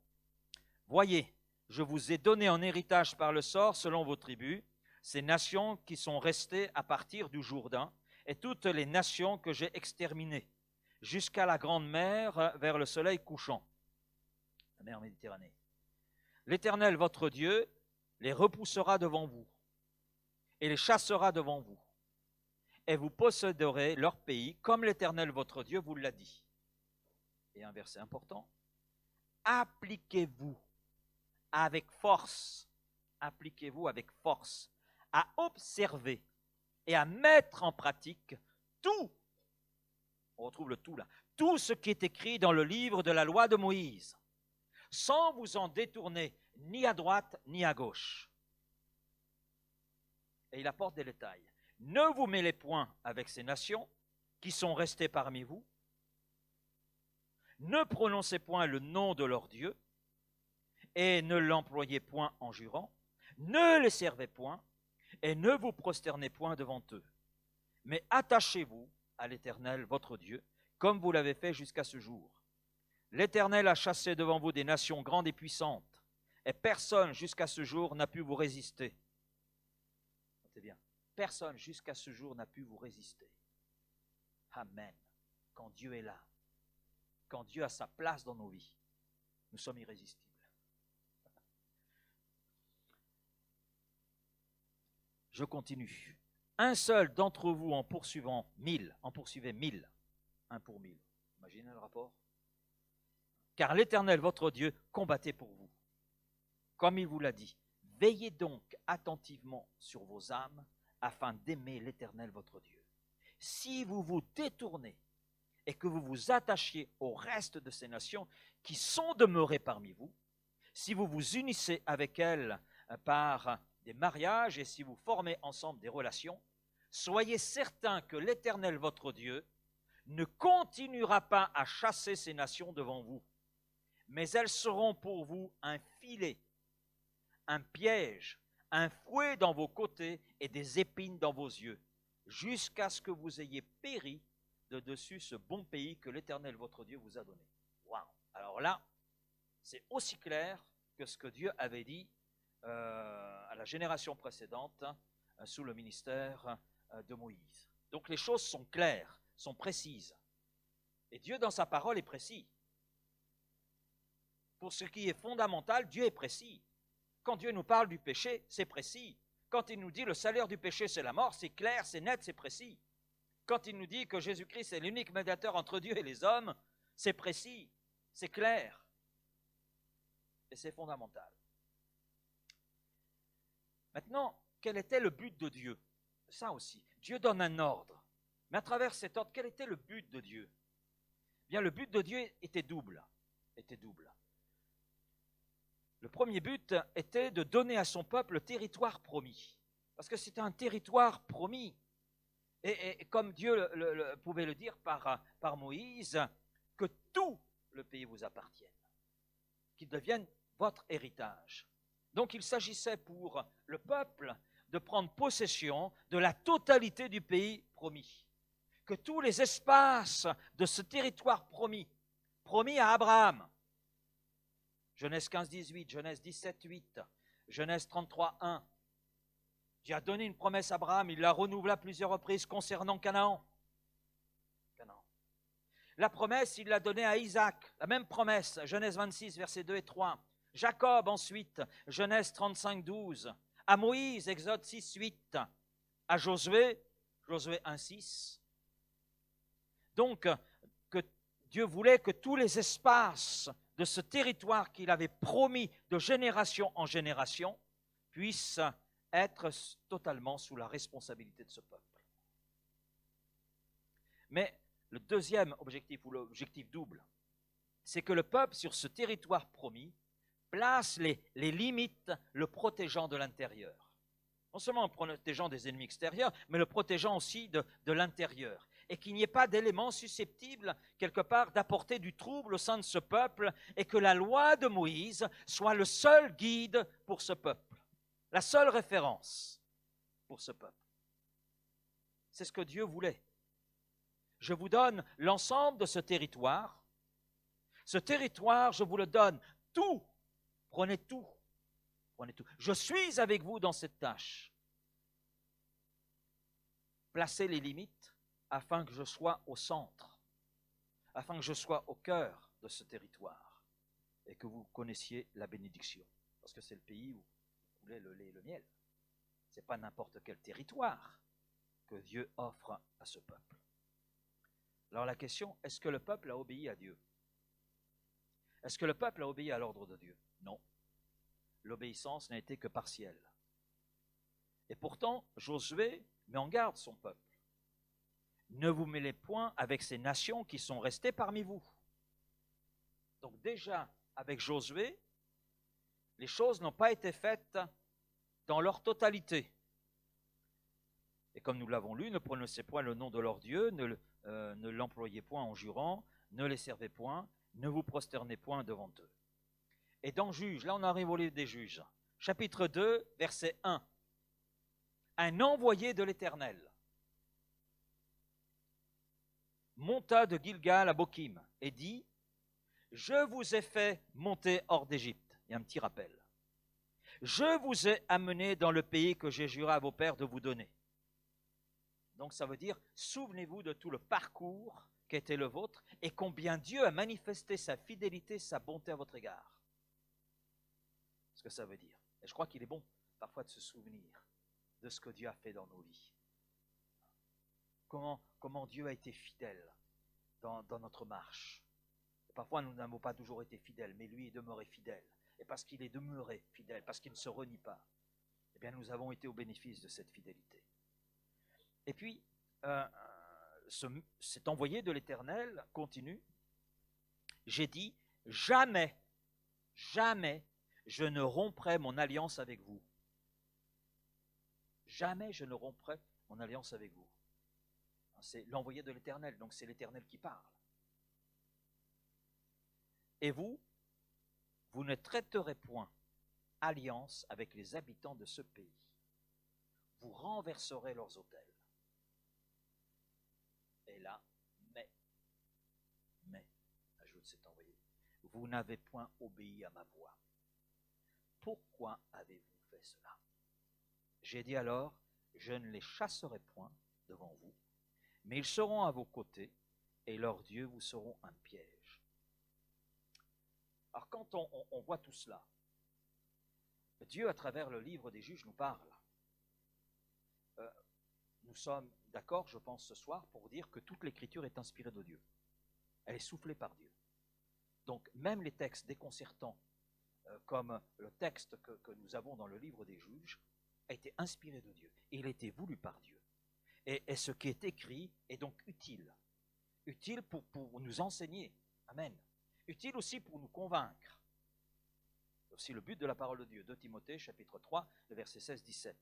[SPEAKER 1] Voyez, je vous ai donné en héritage par le sort, selon vos tribus, ces nations qui sont restées à partir du Jourdain, et toutes les nations que j'ai exterminées, jusqu'à la grande mer, vers le soleil couchant, la mer Méditerranée. L'Éternel, votre Dieu, les repoussera devant vous, et les chassera devant vous, et vous posséderez leur pays, comme l'Éternel, votre Dieu, vous l'a dit. Et un verset important, appliquez-vous avec force à observer et à mettre en pratique tout, on retrouve le tout là, tout ce qui est écrit dans le livre de la loi de Moïse, sans vous en détourner ni à droite ni à gauche. Et il apporte des détails. Ne vous mêlez point avec ces nations qui sont restées parmi vous. Ne prononcez point le nom de leur Dieu et ne l'employez point en jurant. Ne les servez point et ne vous prosternez point devant eux. Mais attachez-vous à l'Éternel, votre Dieu, comme vous l'avez fait jusqu'à ce jour. L'Éternel a chassé devant vous des nations grandes et puissantes, et personne jusqu'à ce jour n'a pu vous résister. Notez bien, personne jusqu'à ce jour n'a pu vous résister. Amen. Quand Dieu est là, quand Dieu a sa place dans nos vies, nous sommes irrésistibles. Je continue. Un seul d'entre vous en poursuivait 1000, un pour 1000. Imaginez le rapport. Car l'Éternel, votre Dieu, combattait pour vous. Comme il vous l'a dit, veillez donc attentivement sur vos âmes afin d'aimer l'Éternel, votre Dieu. Si vous vous détournez et que vous vous attachiez au reste de ces nations qui sont demeurées parmi vous, si vous vous unissez avec elles par des mariages et si vous formez ensemble des relations, soyez certains que l'Éternel votre Dieu ne continuera pas à chasser ces nations devant vous, mais elles seront pour vous un filet, un piège, un fouet dans vos côtés et des épines dans vos yeux, jusqu'à ce que vous ayez péri de dessus ce bon pays que l'Éternel votre Dieu vous a donné. Waouh! Alors là, c'est aussi clair que ce que Dieu avait dit à la génération précédente sous le ministère de Moïse. Donc les choses sont claires, sont précises. Et Dieu, dans sa parole, est précis. Pour ce qui est fondamental, Dieu est précis. Quand Dieu nous parle du péché, c'est précis. Quand il nous dit le salaire du péché, c'est la mort, c'est clair, c'est net, c'est précis. Quand il nous dit que Jésus-Christ est l'unique médiateur entre Dieu et les hommes, c'est précis, c'est clair. Et c'est fondamental. Maintenant, quel était le but de Dieu? Ça aussi, Dieu donne un ordre. Mais à travers cet ordre, quel était le but de Dieu? Bien, le but de Dieu était double. Le premier but était de donner à son peuple le territoire promis. Parce que c'était un territoire promis. Et comme Dieu pouvait le dire par Moïse, que tout le pays vous appartienne, qu'il devienne votre héritage. Donc il s'agissait pour le peuple de prendre possession de la totalité du pays promis. Que tous les espaces de ce territoire promis à Abraham, Genèse 15, 18, Genèse 17, 8, Genèse 33, 1, Dieu a donné une promesse à Abraham, il l'a renouvelée à plusieurs reprises concernant Canaan. La promesse, il l'a donnée à Isaac, la même promesse, Genèse 26, versets 2 et 3. Jacob ensuite, Genèse 35, 12. À Moïse, Exode 6, 8. À Josué, Josué 1, 6. Donc, que Dieu voulait que tous les espaces de ce territoire qu'il avait promis de génération en génération puissent être totalement sous la responsabilité de ce peuple. Mais le deuxième objectif, ou l'objectif double, c'est que le peuple sur ce territoire promis place les limites, le protégeant de l'intérieur. Non seulement en protégeant des ennemis extérieurs, mais le protégeant aussi de l'intérieur. Et qu'il n'y ait pas d'éléments susceptibles, quelque part, d'apporter du trouble au sein de ce peuple, et que la loi de Moïse soit le seul guide pour ce peuple, la seule référence pour ce peuple. C'est ce que Dieu voulait. Je vous donne l'ensemble de ce territoire. Ce territoire, je vous le donne. Tout. Prenez tout. Prenez tout. Je suis avec vous dans cette tâche. Placez les limites afin que je sois au centre, afin que je sois au cœur de ce territoire et que vous connaissiez la bénédiction. Parce que c'est le pays où coulait le lait et le miel. Ce n'est pas n'importe quel territoire que Dieu offre à ce peuple. Alors la question, est-ce que le peuple a obéi à Dieu? Est-ce que le peuple a obéi à l'ordre de Dieu? Non. L'obéissance n'a été que partielle. Et pourtant, Josué met en garde son peuple. Ne vous mêlez point avec ces nations qui sont restées parmi vous. Donc déjà, avec Josué, les choses n'ont pas été faites dans leur totalité. Et comme nous l'avons lu, ne prononcez point le nom de leur Dieu, ne l'employez point en jurant, ne les servez point, ne vous prosternez point devant eux. Et dans Juges, là on arrive au livre des Juges, chapitre 2, verset 1. Un envoyé de l'Éternel monta de Gilgal à Bokim et dit, je vous ai fait monter hors d'Égypte. Il y a un petit rappel. Je vous ai amené dans le pays que j'ai juré à vos pères de vous donner. Donc ça veut dire, souvenez-vous de tout le parcours qui était le vôtre et combien Dieu a manifesté sa fidélité, sa bonté à votre égard. C'est ce que ça veut dire. Et je crois qu'il est bon parfois de se souvenir de ce que Dieu a fait dans nos vies. Comment Dieu a été fidèle dans notre marche. Et parfois nous n'avons pas toujours été fidèles, mais lui est demeuré fidèle. Et parce qu'il est demeuré fidèle, parce qu'il ne se renie pas, eh bien nous avons été au bénéfice de cette fidélité. Et puis, cet envoyé de l'Éternel continue. J'ai dit, jamais, jamais je ne romprai mon alliance avec vous. Jamais je ne romprai mon alliance avec vous. C'est l'envoyé de l'Éternel, donc c'est l'Éternel qui parle. Et vous, vous ne traiterez point alliance avec les habitants de ce pays. Vous renverserez leurs autels. Et là, mais, ajoute cet envoyé, vous n'avez point obéi à ma voix. Pourquoi avez-vous fait cela? J'ai dit alors, je ne les chasserai point devant vous, mais ils seront à vos côtés, et leurs dieux vous seront un piège. Alors quand on voit tout cela, Dieu, à travers le livre des Juges, nous parle. Nous sommes d'accord, je pense, ce soir, pour dire que toute l'Écriture est inspirée de Dieu. Elle est soufflée par Dieu. Donc, même les textes déconcertants, comme le texte que nous avons dans le livre des Juges, a été inspiré de Dieu. Et il a été voulu par Dieu. Et ce qui est écrit est donc utile. Utile pour nous enseigner. Amen. Utile aussi pour nous convaincre. C'est aussi le but de la parole de Dieu. 2 Timothée, chapitre 3, le verset 16-17.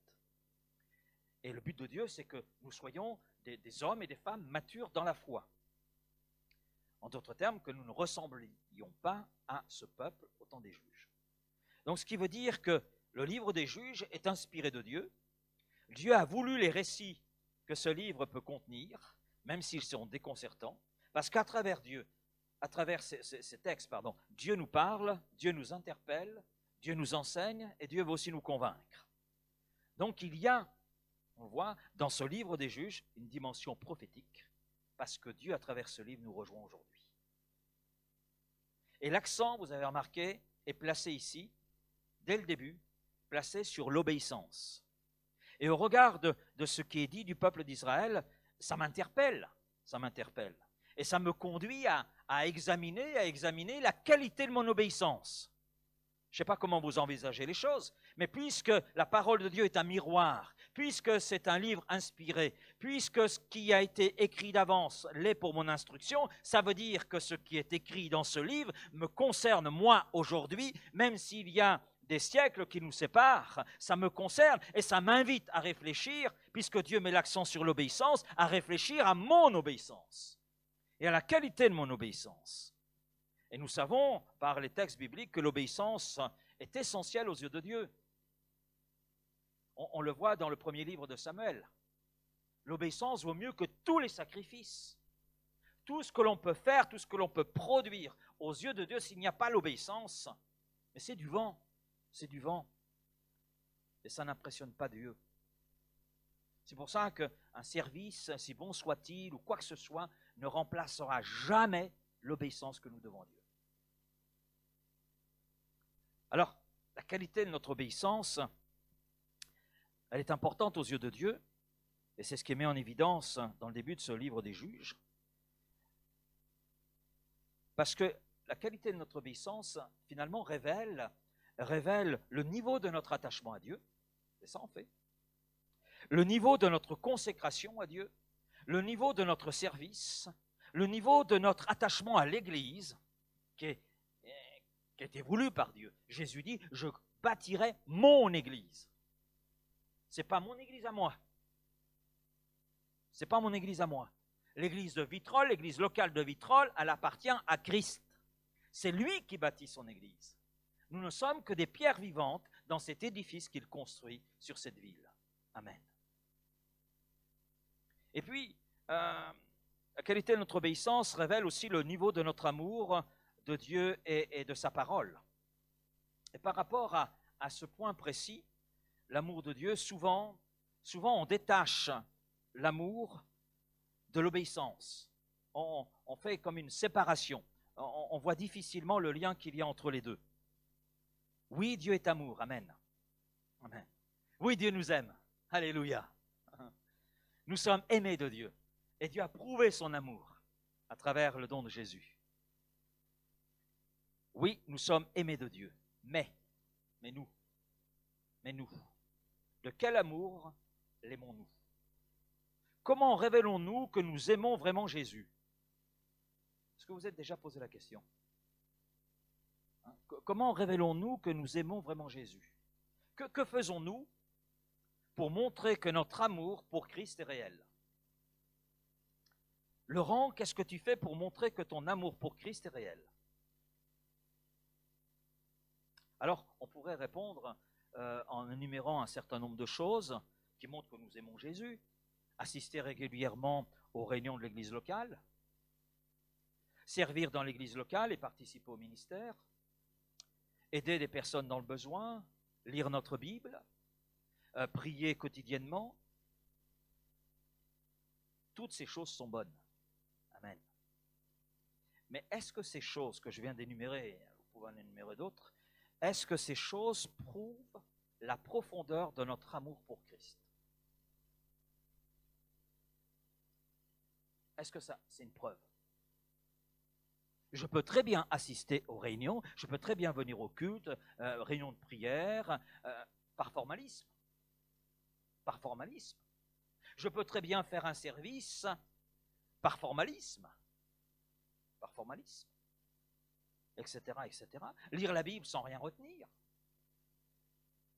[SPEAKER 1] Et le but de Dieu, c'est que nous soyons des hommes et des femmes matures dans la foi. En d'autres termes, que nous ne ressemblions pas à ce peuple au temps des juges. Donc, ce qui veut dire que le livre des Juges est inspiré de Dieu. Dieu a voulu les récits que ce livre peut contenir, même s'ils sont déconcertants, parce qu'à travers Dieu, à travers ces textes, Dieu nous parle, Dieu nous interpelle, Dieu nous enseigne et Dieu veut aussi nous convaincre. Donc, il y a, on voit, dans ce livre des Juges, une dimension prophétique, parce que Dieu, à travers ce livre, nous rejoint aujourd'hui. Et l'accent, vous avez remarqué, est placé ici, dès le début, placé sur l'obéissance. Et au regard de ce qui est dit du peuple d'Israël, ça m'interpelle. Et ça me conduit à examiner la qualité de mon obéissance. Je ne sais pas comment vous envisagez les choses, mais puisque la parole de Dieu est un miroir, puisque c'est un livre inspiré, puisque ce qui a été écrit d'avance l'est pour mon instruction, ça veut dire que ce qui est écrit dans ce livre me concerne moi aujourd'hui, même s'il y a des siècles qui nous séparent, ça me concerne et ça m'invite à réfléchir, puisque Dieu met l'accent sur l'obéissance, à réfléchir à mon obéissance et à la qualité de mon obéissance. Et nous savons, par les textes bibliques, que l'obéissance est essentielle aux yeux de Dieu. On le voit dans le premier livre de Samuel. L'obéissance vaut mieux que tous les sacrifices. Tout ce que l'on peut faire, tout ce que l'on peut produire aux yeux de Dieu, s'il n'y a pas l'obéissance, mais c'est du vent. C'est du vent. Et ça n'impressionne pas Dieu. C'est pour ça qu'un service, si bon soit-il, ou quoi que ce soit, ne remplacera jamais l'obéissance que nous devons à Dieu. Alors, la qualité de notre obéissance, elle est importante aux yeux de Dieu, et c'est ce qui est mis en évidence dans le début de ce livre des Juges, parce que la qualité de notre obéissance, finalement, révèle le niveau de notre attachement à Dieu, c'est ça en fait, le niveau de notre consécration à Dieu, le niveau de notre service, le niveau de notre attachement à l'Église, qui a été voulu par Dieu. Jésus dit, je bâtirai mon Église. Ce n'est pas mon Église à moi. Ce n'est pas mon Église à moi. L'église de Vitrolles, l'église locale de Vitrolles, elle appartient à Christ. C'est lui qui bâtit son Église. Nous ne sommes que des pierres vivantes dans cet édifice qu'il construit sur cette ville. Amen. Et puis, la qualité de notre obéissance révèle aussi le niveau de notre amour de Dieu et de sa parole. Et par rapport à ce point précis, l'amour de Dieu, souvent on détache l'amour de l'obéissance. On fait comme une séparation. On voit difficilement le lien qu'il y a entre les deux. Oui, Dieu est amour. Amen. Amen. Oui, Dieu nous aime. Alléluia. Nous sommes aimés de Dieu. Et Dieu a prouvé son amour à travers le don de Jésus. Oui, nous sommes aimés de Dieu. Mais nous, de quel amour l'aimons-nous? comment révélons-nous que nous aimons vraiment Jésus? Est-ce que vous êtes déjà posé la question? Comment révélons-nous que nous aimons vraiment Jésus? Que faisons-nous pour montrer que notre amour pour Christ est réel? Laurent, qu'est-ce que tu fais pour montrer que ton amour pour Christ est réel? Alors, on pourrait répondre en énumérant un certain nombre de choses qui montrent que nous aimons Jésus. Assister régulièrement aux réunions de l'église locale, servir dans l'église locale et participer au ministère, aider des personnes dans le besoin, lire notre Bible, prier quotidiennement. Toutes ces choses sont bonnes. Amen. Mais est-ce que ces choses que je viens d'énumérer, vous pouvez en énumérer d'autres, est-ce que ces choses prouvent la profondeur de notre amour pour Christ? Est-ce que ça, c'est une preuve? Je peux très bien assister aux réunions, je peux très bien venir au culte, réunions de prière, par formalisme. Par formalisme. Je peux très bien faire un service par formalisme. Par formalisme. Etc., etc. Lire la Bible sans rien retenir.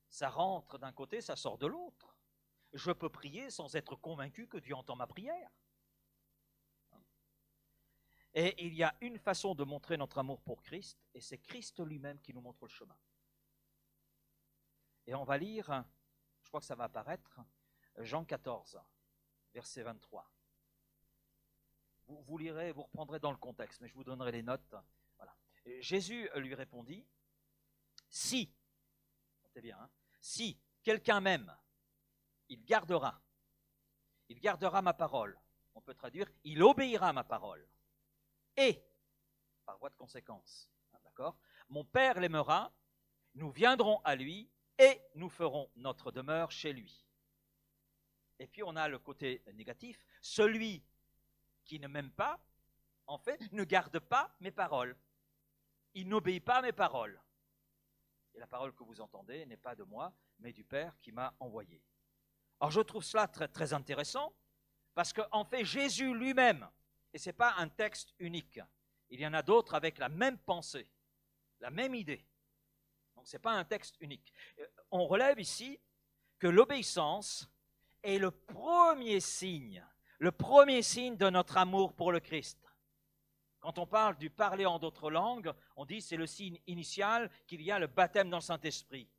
[SPEAKER 1] Ça rentre d'un côté, ça sort de l'autre. Je peux prier sans être convaincu que Dieu entend ma prière. Et il y a une façon de montrer notre amour pour Christ, et c'est Christ lui-même qui nous montre le chemin. Et on va lire, je crois que ça va apparaître, Jean 14, verset 23. Vous lirez, vous reprendrez dans le contexte, mais je vous donnerai les notes. Voilà. Et Jésus lui répondit, si, c'est bien, hein, si quelqu'un m'aime, il gardera ma parole. On peut traduire, il obéira à ma parole. Et, par voie de conséquence, d'accord, mon Père l'aimera, nous viendrons à lui et nous ferons notre demeure chez lui. Et puis on a le côté négatif, celui qui ne m'aime pas, en fait, ne garde pas mes paroles. Il n'obéit pas à mes paroles. Et la parole que vous entendez n'est pas de moi, mais du Père qui m'a envoyé. Alors je trouve cela très, très intéressant, parce qu'en fait, Jésus lui-même, et ce n'est pas un texte unique, il y en a d'autres avec la même pensée, la même idée. Donc ce n'est pas un texte unique. On relève ici que l'obéissance est le premier signe de notre amour pour le Christ. Quand on parle du parler en d'autres langues, on dit c'est le signe initial qu'il y a le baptême dans le Saint-Esprit.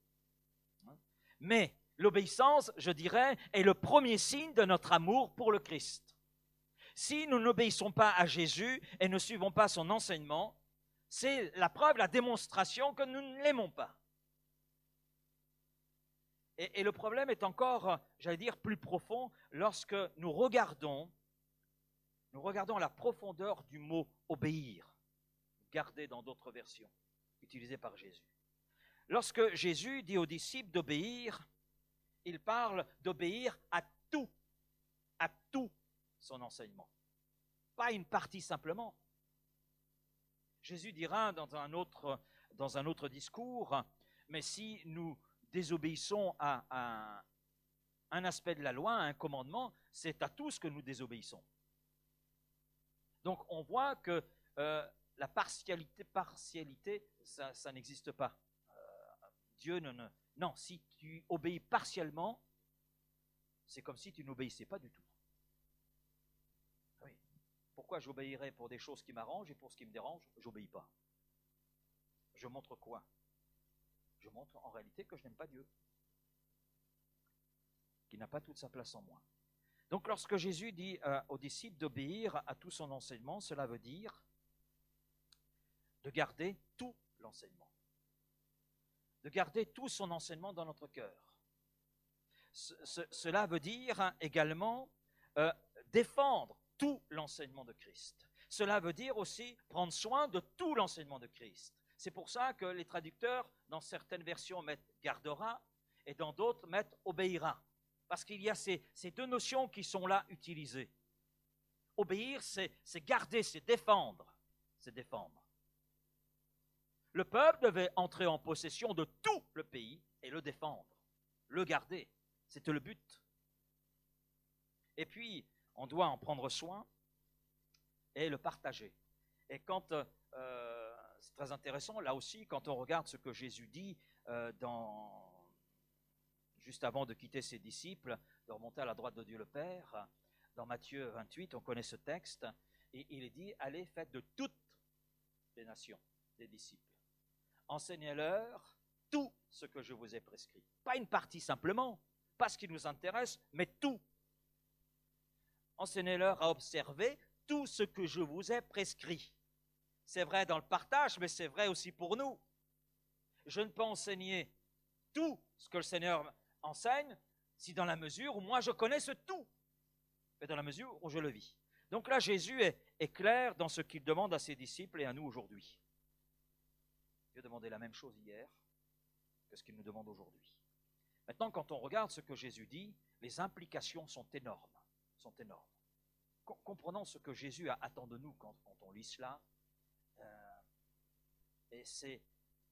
[SPEAKER 1] Mais l'obéissance, je dirais, est le premier signe de notre amour pour le Christ. Si nous n'obéissons pas à Jésus et ne suivons pas son enseignement, c'est la preuve, la démonstration que nous ne l'aimons pas. Et le problème est encore, j'allais dire, plus profond lorsque nous regardons la profondeur du mot « obéir », gardé dans d'autres versions, utilisées par Jésus. Lorsque Jésus dit aux disciples d'obéir, il parle d'obéir à tout son enseignement. Pas une partie simplement. Jésus dira dans un autre discours, mais si nous désobéissons à un aspect de la loi, à un commandement, c'est à tous que nous désobéissons. Donc on voit que la partialité, ça n'existe pas. Dieu non, si tu obéis partiellement, c'est comme si tu n'obéissais pas du tout. Oui. Pourquoi j'obéirais pour des choses qui m'arrangent et pour ce qui me dérange, j'obéis pas? Je montre quoi? Je montre en réalité que je n'aime pas Dieu, qui n'a pas toute sa place en moi. Donc lorsque Jésus dit aux disciples d'obéir à tout son enseignement, cela veut dire de garder tout l'enseignement. De garder tout son enseignement dans notre cœur. Cela veut dire également défendre tout l'enseignement de Christ. Cela veut dire aussi prendre soin de tout l'enseignement de Christ. C'est pour ça que les traducteurs, dans certaines versions, mettent « gardera » et dans d'autres, mettent « obéira ». Parce qu'il y a ces deux notions qui sont là utilisées. Obéir, c'est garder, c'est défendre. C'est défendre. Le peuple devait entrer en possession de tout le pays et le défendre, le garder. C'était le but. Et puis, on doit en prendre soin et le partager. Et quand, c'est très intéressant, là aussi, quand on regarde ce que Jésus dit juste avant de quitter ses disciples, de remonter à la droite de Dieu le Père, dans Matthieu 28, on connaît ce texte, et il est dit, allez, faites de toutes les nations des disciples. Enseignez-leur tout ce que je vous ai prescrit. Pas une partie simplement, pas ce qui nous intéresse, mais tout. Enseignez-leur à observer tout ce que je vous ai prescrit. C'est vrai dans le partage, mais c'est vrai aussi pour nous. Je ne peux enseigner tout ce que le Seigneur enseigne si dans la mesure où moi je connais ce tout, mais dans la mesure où je le vis. Donc là, Jésus est clair dans ce qu'il demande à ses disciples et à nous aujourd'hui. Dieu demandait la même chose hier que ce qu'il nous demande aujourd'hui. Maintenant, quand on regarde ce que Jésus dit, les implications sont énormes. Comprenons ce que Jésus attend de nous quand on lit cela. Et c'est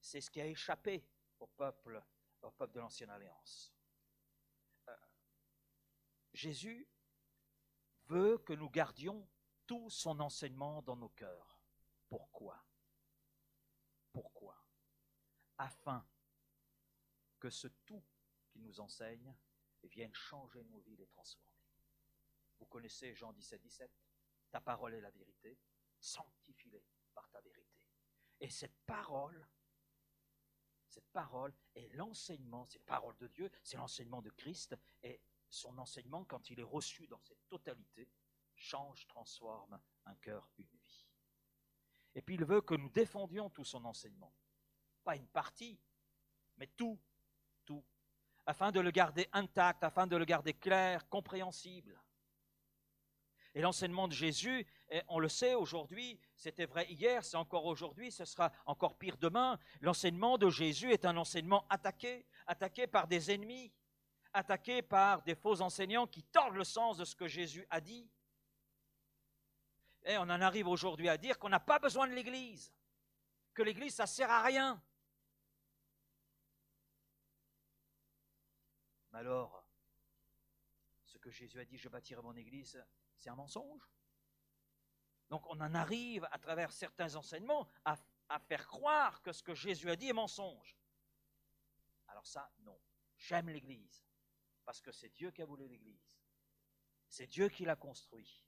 [SPEAKER 1] ce qui a échappé au peuple de l'Ancienne Alliance. Jésus veut que nous gardions tout son enseignement dans nos cœurs. Pourquoi? Afin que ce tout qu'il nous enseigne vienne changer nos vies, les transformer. Vous connaissez Jean 17, 17. Ta parole est la vérité, sanctifie-les par ta vérité. Et cette parole est l'enseignement, c'est la parole de Dieu, c'est l'enseignement de Christ, et son enseignement, quand il est reçu dans cette totalité, change, transforme un cœur, une vie. Et puis il veut que nous défendions tout son enseignement. Pas une partie, mais tout, afin de le garder intact, afin de le garder clair, compréhensible. Et l'enseignement de Jésus, on le sait aujourd'hui, c'était vrai hier, c'est encore aujourd'hui, ce sera encore pire demain. L'enseignement de Jésus est un enseignement attaqué par des ennemis, attaqué par des faux enseignants qui tordent le sens de ce que Jésus a dit. Et on en arrive aujourd'hui à dire qu'on n'a pas besoin de l'Église, que l'Église, ça ne sert à rien. Mais alors, ce que Jésus a dit, je bâtirai mon Église, c'est un mensonge. Donc on en arrive, à travers certains enseignements, à faire croire que ce que Jésus a dit est mensonge. Alors ça, non. J'aime l'Église, parce que c'est Dieu qui a voulu l'Église. C'est Dieu qui l'a construit.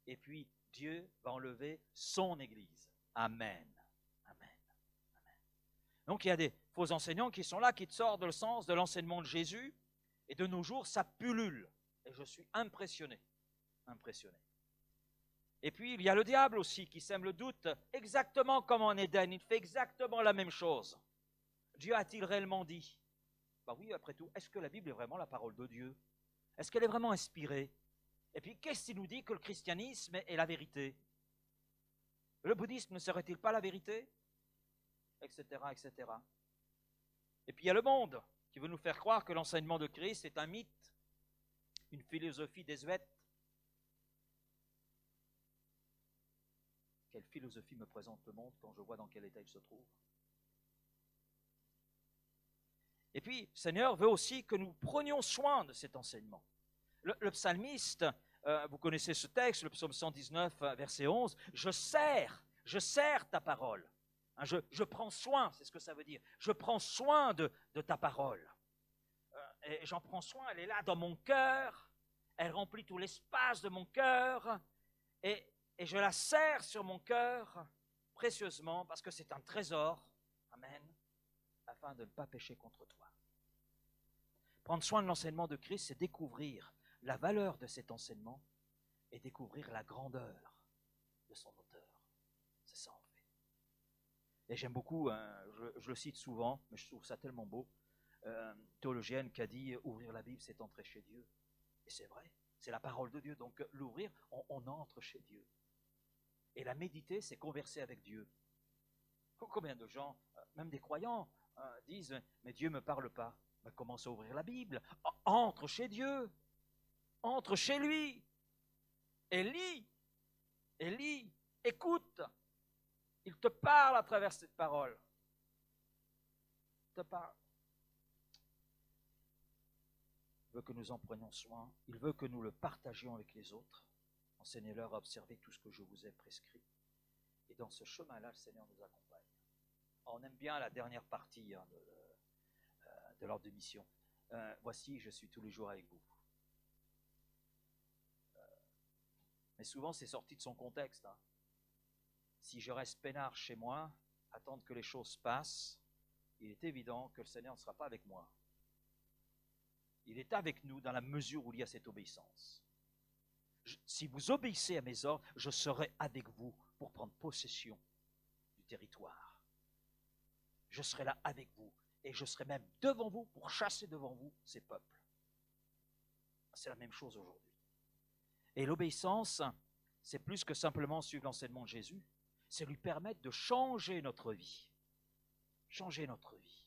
[SPEAKER 1] Et puis, Dieu va enlever son Église. Amen. Amen. Amen. Donc il y a des faux enseignants qui sont là, qui sortent le sens de l'enseignement de Jésus, et de nos jours, ça pullule. Et je suis impressionné. Et puis, il y a le diable aussi qui sème le doute, exactement comme en Éden. Il fait exactement la même chose. Dieu a-t-il réellement dit? Ben oui, après tout, est-ce que la Bible est vraiment la parole de Dieu? Est-ce qu'elle est vraiment inspirée? Et puis, qu'est-ce qui nous dit que le christianisme est la vérité? Le bouddhisme ne serait-il pas la vérité? Etc., etc. Et puis, il y a le monde qui veut nous faire croire que l'enseignement de Christ est un mythe, une philosophie désuète. Quelle philosophie me présente le monde quand je vois dans quel état il se trouve? Et puis, le Seigneur veut aussi que nous prenions soin de cet enseignement. Le psalmiste, vous connaissez ce texte, le psaume 119, verset 11, « Je sers ta parole. » Je prends soin, c'est ce que ça veut dire. Je prends soin de ta parole. Et j'en prends soin, elle est là dans mon cœur, elle remplit tout l'espace de mon cœur, et je la serre sur mon cœur précieusement parce que c'est un trésor, amen, afin de ne pas pécher contre toi. Prendre soin de l'enseignement de Christ, c'est découvrir la valeur de cet enseignement et découvrir la grandeur de son auteur. C'est ça en fait. Et j'aime beaucoup, je le cite souvent, mais je trouve ça tellement beau, théologienne qui a dit « Ouvrir la Bible, c'est entrer chez Dieu ». Et c'est vrai, c'est la parole de Dieu. Donc l'ouvrir, on entre chez Dieu. Et la méditer, c'est converser avec Dieu. Combien de gens, même des croyants, disent « Mais Dieu ne me parle pas ». Mais commence à ouvrir la Bible. Entre chez Dieu. Entre chez lui. Et lis. Écoute. Il te parle à travers cette parole. Il te parle. veut que nous en prenions soin. Il veut que nous le partagions avec les autres. Enseignez-leur à observer tout ce que je vous ai prescrit. Et dans ce chemin-là, le Seigneur nous accompagne. On aime bien la dernière partie de l'ordre de mission. Voici, je suis tous les jours avec vous. Mais souvent, c'est sorti de son contexte. Hein. Si je reste peinard chez moi, attendre que les choses passent, il est évident que le Seigneur ne sera pas avec moi. Il est avec nous dans la mesure où il y a cette obéissance. Si vous obéissez à mes ordres, je serai avec vous pour prendre possession du territoire. Je serai là avec vous et je serai même devant vous pour chasser devant vous ces peuples. C'est la même chose aujourd'hui. Et l'obéissance, c'est plus que simplement suivre l'enseignement de Jésus, c'est lui permettre de changer notre vie. Changer notre vie.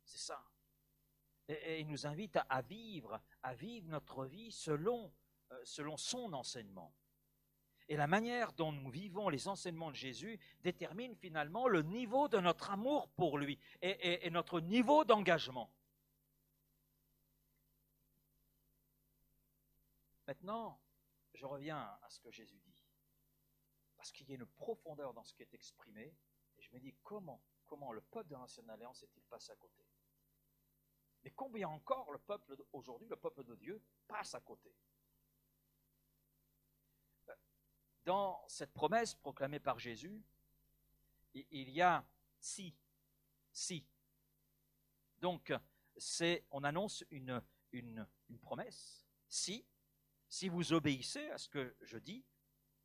[SPEAKER 1] C'est ça. Et il nous invite à vivre notre vie selon son enseignement. Et la manière dont nous vivons les enseignements de Jésus détermine finalement le niveau de notre amour pour lui et notre niveau d'engagement. Maintenant, je reviens à ce que Jésus dit. Parce qu'il y a une profondeur dans ce qui est exprimé. Et je me dis, comment le peuple de l'Ancienne Alliance est-il passé à côté? Mais combien encore le peuple aujourd'hui, le peuple de Dieu, passe à côté? Dans cette promesse proclamée par Jésus, il y a si. Donc, on annonce une promesse. Si vous obéissez à ce que je dis,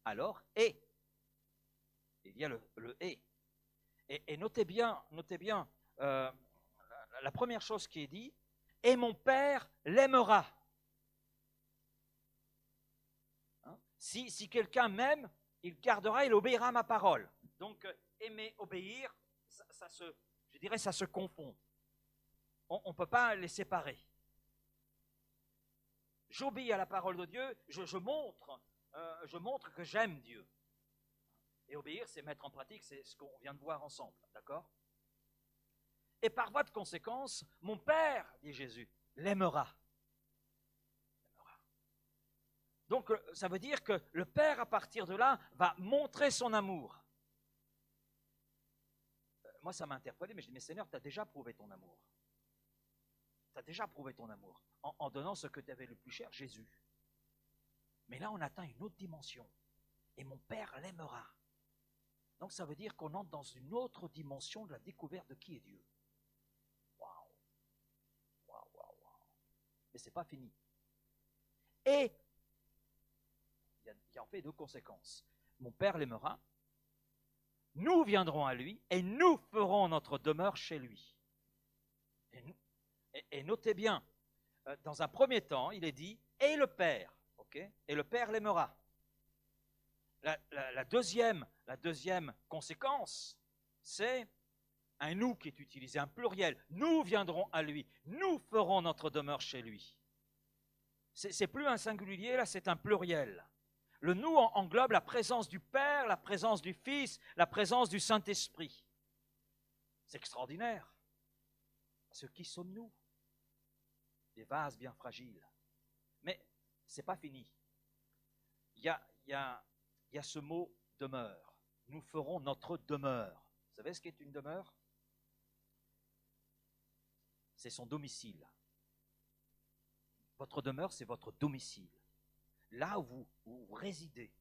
[SPEAKER 1] alors et. Il y a le et. Et notez bien, la première chose qui est dit, et mon Père l'aimera. Hein? Si quelqu'un m'aime, il gardera, il obéira à ma parole. Donc, aimer, obéir, ça se confond. On ne peut pas les séparer. J'obéis à la parole de Dieu, je montre que j'aime Dieu. Et obéir, c'est mettre en pratique, c'est ce qu'on vient de voir ensemble, d'accord? Et par voie de conséquence, mon Père, dit Jésus, l'aimera. Donc, ça veut dire que le Père, à partir de là, va montrer son amour. Moi, ça m'a interpellé, mais je dis, mais Seigneur, tu as déjà prouvé ton amour. Tu as déjà prouvé ton amour en donnant ce que tu avais le plus cher, Jésus. Mais là, on atteint une autre dimension. Et mon Père l'aimera. Donc, ça veut dire qu'on entre dans une autre dimension de la découverte de qui est Dieu. Waouh! Mais ce n'est pas fini. Et, il y a en fait deux conséquences. Mon Père l'aimera, nous viendrons à lui et nous ferons notre demeure chez lui. Et notez bien, dans un premier temps, il est dit « et le Père ». Okay, et le Père l'aimera. La deuxième conséquence, c'est un « nous » qui est utilisé, un pluriel. Nous viendrons à lui, nous ferons notre demeure chez lui. C'est plus un singulier, là c'est un pluriel. Le « nous » englobe la présence du Père, la présence du Fils, la présence du Saint-Esprit. C'est extraordinaire. Ce qui sommes-nous? Des vases bien fragiles. Mais ce n'est pas fini. Il y a ce mot « demeure ». Nous ferons notre demeure. Vous savez ce qu'est une demeure? C'est son domicile. Votre demeure, c'est votre domicile. Là où vous résidez.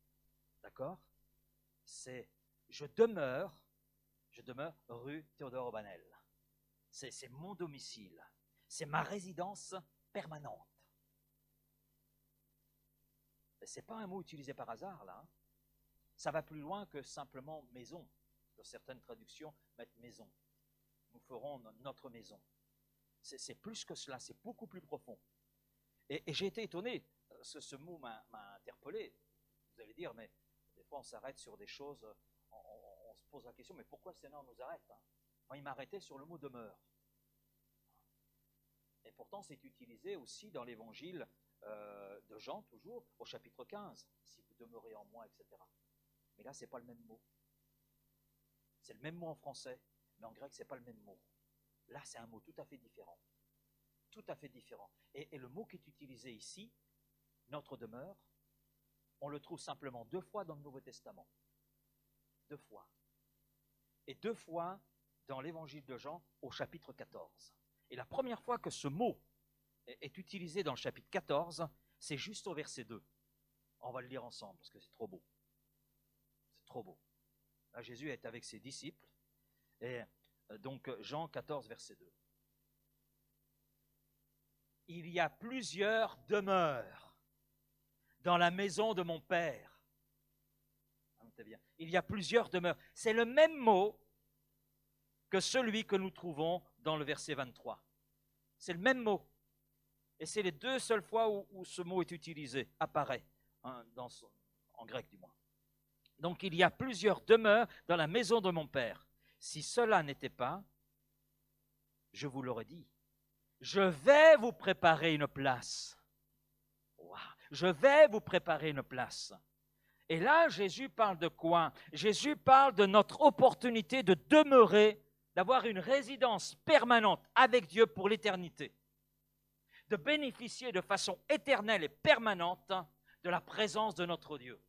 [SPEAKER 1] D'accord? C'est je demeure rue Théodore Aubanel. C'est mon domicile. C'est ma résidence permanente. Ce n'est pas un mot utilisé par hasard, là. Ça va plus loin que simplement maison. Dans certaines traductions, mettre maison. Nous ferons notre maison. C'est plus que cela, c'est beaucoup plus profond. Et j'ai été étonné. Ce mot m'a interpellé. Vous allez dire, mais des fois on s'arrête sur des choses, on se pose la question, mais pourquoi le Seigneur nous arrête? Moi, il m'a arrêté sur le mot demeure. Et pourtant, c'est utilisé aussi dans l'évangile de Jean, toujours, au chapitre 15, si vous demeurez en moi, etc. Mais là, ce n'est pas le même mot. C'est le même mot en français, mais en grec, ce n'est pas le même mot. Là, c'est un mot tout à fait différent. tout à fait différent. Et le mot qui est utilisé ici, notre demeure, on le trouve simplement 2 fois dans le Nouveau Testament. 2 fois. Et 2 fois dans l'Évangile de Jean au chapitre 14. Et la première fois que ce mot est utilisé dans le chapitre 14, c'est juste au verset 2. On va le lire ensemble parce que c'est trop beau. C'est trop beau. Là, Jésus est avec ses disciples. Et donc, Jean 14, verset 2. Il y a plusieurs demeures dans la maison de mon Père. Bien. Il y a plusieurs demeures. C'est le même mot que celui que nous trouvons dans le verset 23. C'est le même mot. Et c'est les 2 seules fois où ce mot est utilisé, apparaît, hein, en grec du moins. Donc il y a plusieurs demeures dans la maison de mon Père. Si cela n'était pas, je vous l'aurais dit. Je vais vous préparer une place. Wow. Je vais vous préparer une place. Et là, Jésus parle de quoi? Jésus parle de notre opportunité de demeurer, d'avoir une résidence permanente avec Dieu pour l'éternité. De bénéficier de façon éternelle et permanente de la présence de notre Dieu.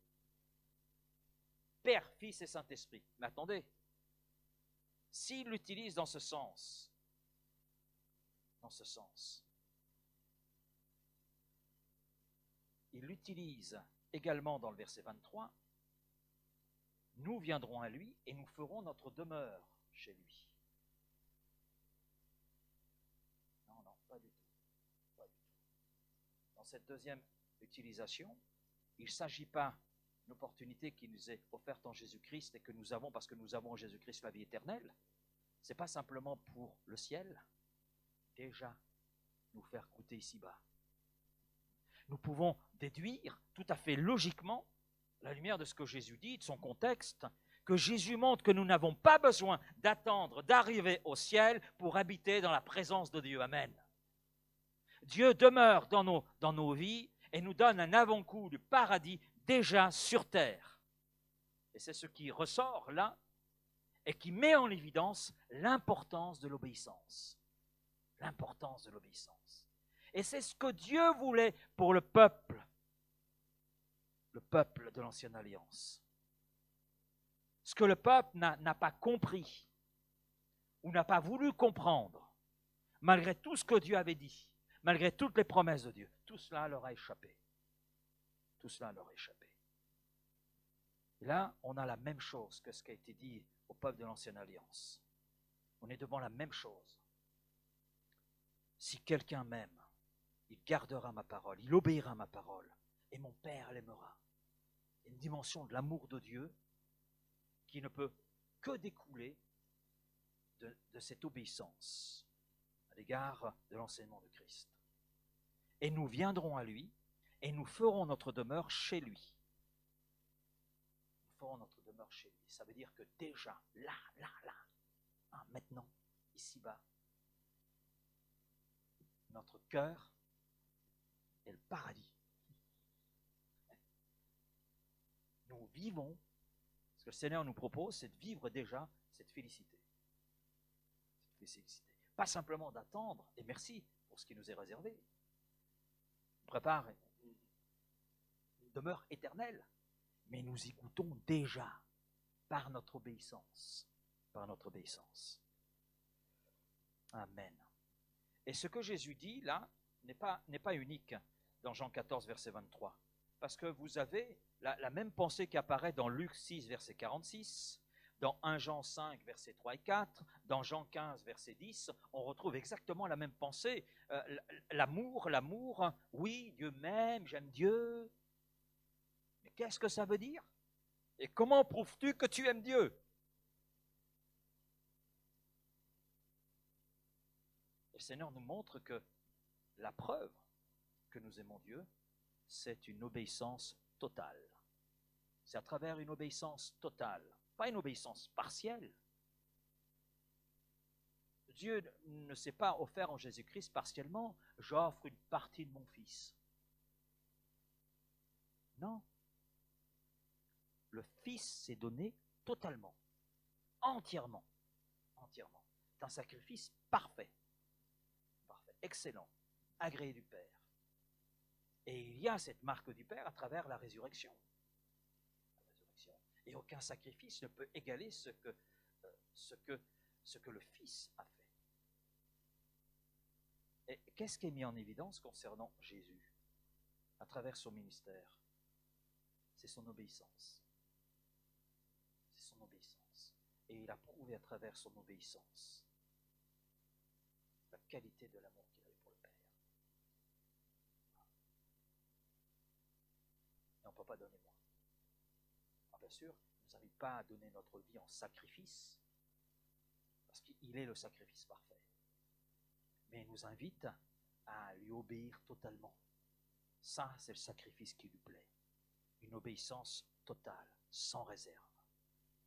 [SPEAKER 1] Père, Fils et Saint-Esprit. Mais attendez, s'il l'utilise dans ce sens, il l'utilise également dans le verset 23, nous viendrons à lui et nous ferons notre demeure chez lui. Non, pas du tout. Pas du tout. Dans cette deuxième utilisation, il ne s'agit pas d'une opportunité qui nous est offerte en Jésus-Christ et que nous avons parce que nous avons en Jésus-Christ la vie éternelle. Ce n'est pas simplement pour le ciel, déjà nous faire goûter ici-bas. Nous pouvons déduire tout à fait logiquement, à la lumière de ce que Jésus dit, de son contexte, que Jésus montre que nous n'avons pas besoin d'attendre d'arriver au ciel pour habiter dans la présence de Dieu. Amen. Dieu demeure dans nos vies et nous donne un avant-goût du paradis déjà sur terre. Et c'est ce qui ressort là et qui met en évidence l'importance de l'obéissance. L'importance de l'obéissance. Et c'est ce que Dieu voulait pour le peuple de l'Ancienne Alliance. Ce que le peuple n'a pas compris ou n'a pas voulu comprendre, malgré tout ce que Dieu avait dit, malgré toutes les promesses de Dieu, tout cela leur a échappé. Tout cela leur a échappé. Et là, on a la même chose que ce qui a été dit au peuple de l'Ancienne Alliance. On est devant la même chose. Si quelqu'un m'aime, il gardera ma parole, il obéira à ma parole, et mon Père l'aimera. Il y a une dimension de l'amour de Dieu qui ne peut que découler de cette obéissance à l'égard de l'enseignement de Christ. Et nous viendrons à lui, et nous ferons notre demeure chez lui. Nous ferons notre demeure chez lui. Ça veut dire que déjà, là, hein, maintenant, ici-bas, notre cœur est le paradis. Nous vivons, ce que le Seigneur nous propose, c'est de vivre déjà cette félicité. Cette félicité. Pas simplement d'attendre, et merci pour ce qui nous est réservé. On prépare une demeure éternelle, mais nous y goûtons déjà par notre obéissance. Par notre obéissance. Amen. Et ce que Jésus dit là n'est pas unique dans Jean 14, verset 23. Parce que vous avez la même pensée qui apparaît dans Luc 6, verset 46, dans 1 Jean 5, verset 3 et 4, dans Jean 15, verset 10, on retrouve exactement la même pensée. L'amour, oui, Dieu m'aime, j'aime Dieu. Mais qu'est-ce que ça veut dire? Et comment prouves-tu que tu aimes Dieu? Le Seigneur nous montre que la preuve que nous aimons Dieu, c'est une obéissance totale. C'est à travers une obéissance totale, pas une obéissance partielle. Dieu ne s'est pas offert en Jésus-Christ partiellement, j'offre une partie de mon Fils. Non. Le Fils s'est donné totalement, entièrement. C'est un sacrifice parfait. excellent, agréé du Père. Et il y a cette marque du Père à travers la résurrection. Et aucun sacrifice ne peut égaler ce que le Fils a fait. Et qu'est-ce qui est mis en évidence concernant Jésus à travers son ministère? C'est son obéissance. C'est son obéissance. Et il a prouvé à travers son obéissance la qualité de l'amour qu'il avait pour le Père. Et on ne peut pas donner moins. Alors bien sûr, il ne nous invite pas à donner notre vie en sacrifice, parce qu'il est le sacrifice parfait. Mais il nous invite à lui obéir totalement. Ça, c'est le sacrifice qui lui plaît. Une obéissance totale, sans réserve.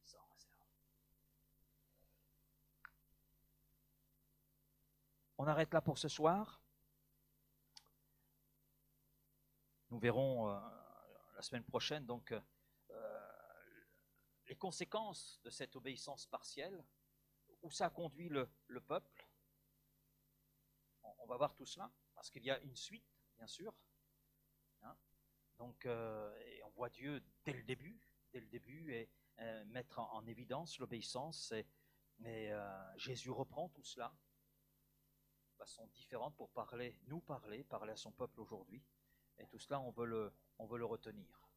[SPEAKER 1] Sans réserve. On arrête là pour ce soir. Nous verrons la semaine prochaine donc les conséquences de cette obéissance partielle, où ça conduit le peuple. On va voir tout cela, parce qu'il y a une suite, bien sûr. Hein? Donc, et on voit Dieu dès le début, et mettre en évidence l'obéissance. Et Jésus reprend tout cela de façon différente pour nous parler à son peuple aujourd'hui. Et tout cela, on veut le retenir.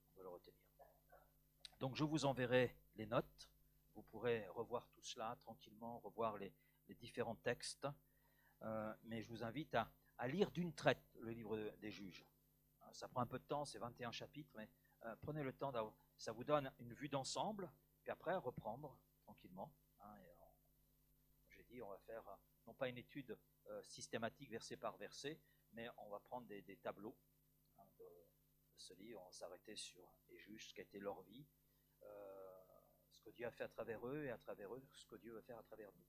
[SPEAKER 1] Donc, je vous enverrai les notes. Vous pourrez revoir tout cela tranquillement, revoir les différents textes. Mais je vous invite à lire d'une traite le livre des Juges. Ça prend un peu de temps, c'est 21 chapitres, mais prenez le temps, ça vous donne une vue d'ensemble, puis après reprendre tranquillement. Hein, j'ai dit, on va faire non pas une étude systématique verset par verset, mais on va prendre des tableaux de ce livre, on va s'arrêter sur les Juges, ce qu'a été leur vie, ce que Dieu a fait à travers eux, et à travers eux, ce que Dieu veut faire à travers nous.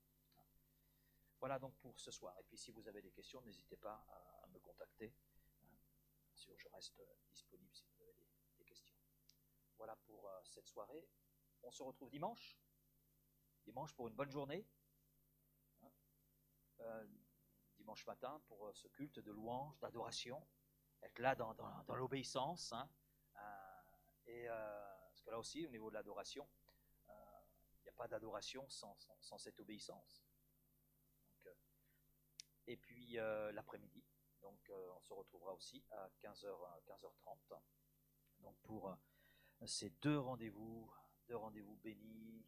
[SPEAKER 1] Voilà donc pour ce soir. Et puis si vous avez des questions, n'hésitez pas à me contacter. Bien sûr, je reste disponible si vous avez des questions. Voilà pour cette soirée. On se retrouve dimanche. Dimanche pour une bonne journée. Dimanche matin pour ce culte de louange, d'adoration. Être là dans l'obéissance. Hein. Parce que là aussi, au niveau de l'adoration, il n'y a pas d'adoration sans cette obéissance. Et puis l'après-midi, donc on se retrouvera aussi à 15h30. Donc pour ces deux rendez-vous bénis,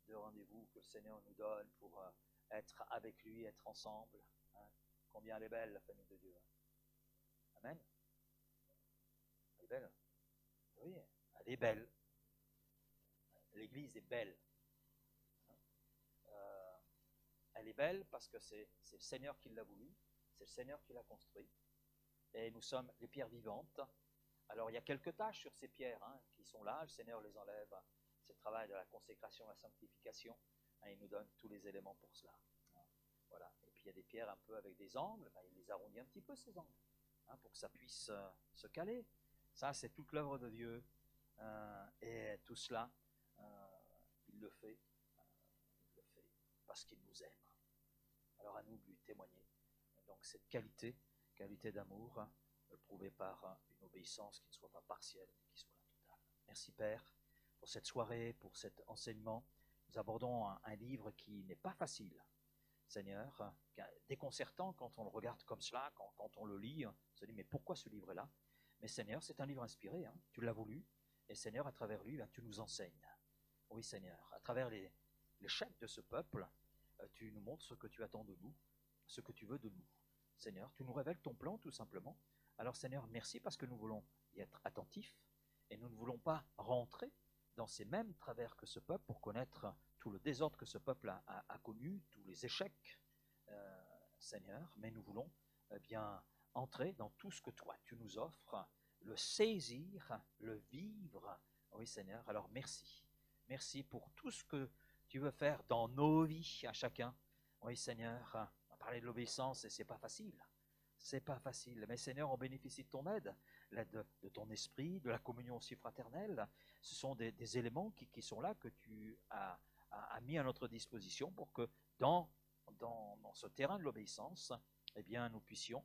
[SPEAKER 1] deux rendez-vous que le Seigneur nous donne pour être avec lui, être ensemble. Hein. Combien elle est belle, la famille de Dieu. Amen. Elle est belle. Oui, elle est belle. L'Église est belle. Elle est belle parce que c'est le Seigneur qui l'a voulu, c'est le Seigneur qui l'a construit. Et nous sommes les pierres vivantes. Alors il y a quelques tâches sur ces pierres qui sont là, le Seigneur les enlève. C'est le travail de la consécration, la sanctification. Il nous donne tous les éléments pour cela. Voilà. Et puis il y a des pierres un peu avec des angles, il les arrondit un petit peu ces angles, pour que ça puisse se caler. Ça c'est toute l'œuvre de Dieu. Et tout cela, il le fait parce qu'il nous aime. Alors à nous de lui témoigner. Donc cette qualité d'amour, prouvée par une obéissance qui ne soit pas partielle, mais qui soit totale. Merci Père pour cette soirée, pour cet enseignement. Nous abordons un livre qui n'est pas facile, Seigneur, déconcertant quand on le regarde comme cela, quand on le lit, on se dit mais pourquoi ce livre-là? Mais Seigneur, c'est un livre inspiré, tu l'as voulu, et Seigneur, à travers lui, tu nous enseignes. Oui Seigneur, à travers l'échec de ce peuple, tu nous montres ce que tu attends de nous, ce que tu veux de nous. Seigneur, tu nous révèles ton plan tout simplement. Alors Seigneur, merci parce que nous voulons y être attentifs et nous ne voulons pas rentrer dans ces mêmes travers que ce peuple pour connaître tout le désordre que ce peuple a connu, tous les échecs, Seigneur, mais nous voulons bien entrer dans tout ce que toi tu nous offres, le saisir, le vivre. Oui Seigneur, alors merci. Merci pour tout ce que tu veux faire dans nos vies à chacun. Oui Seigneur, on a parlé de l'obéissance et c'est pas facile. C'est pas facile. Mais Seigneur, on bénéficie de ton aide, l'aide de ton esprit, de la communion aussi fraternelle. Ce sont des éléments qui sont là que tu as mis à notre disposition pour que dans ce terrain de l'obéissance, eh bien, nous puissions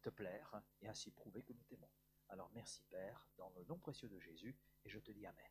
[SPEAKER 1] te plaire et ainsi prouver que nous t'aimons. Alors merci Père, dans le nom précieux de Jésus, et je te dis Amen.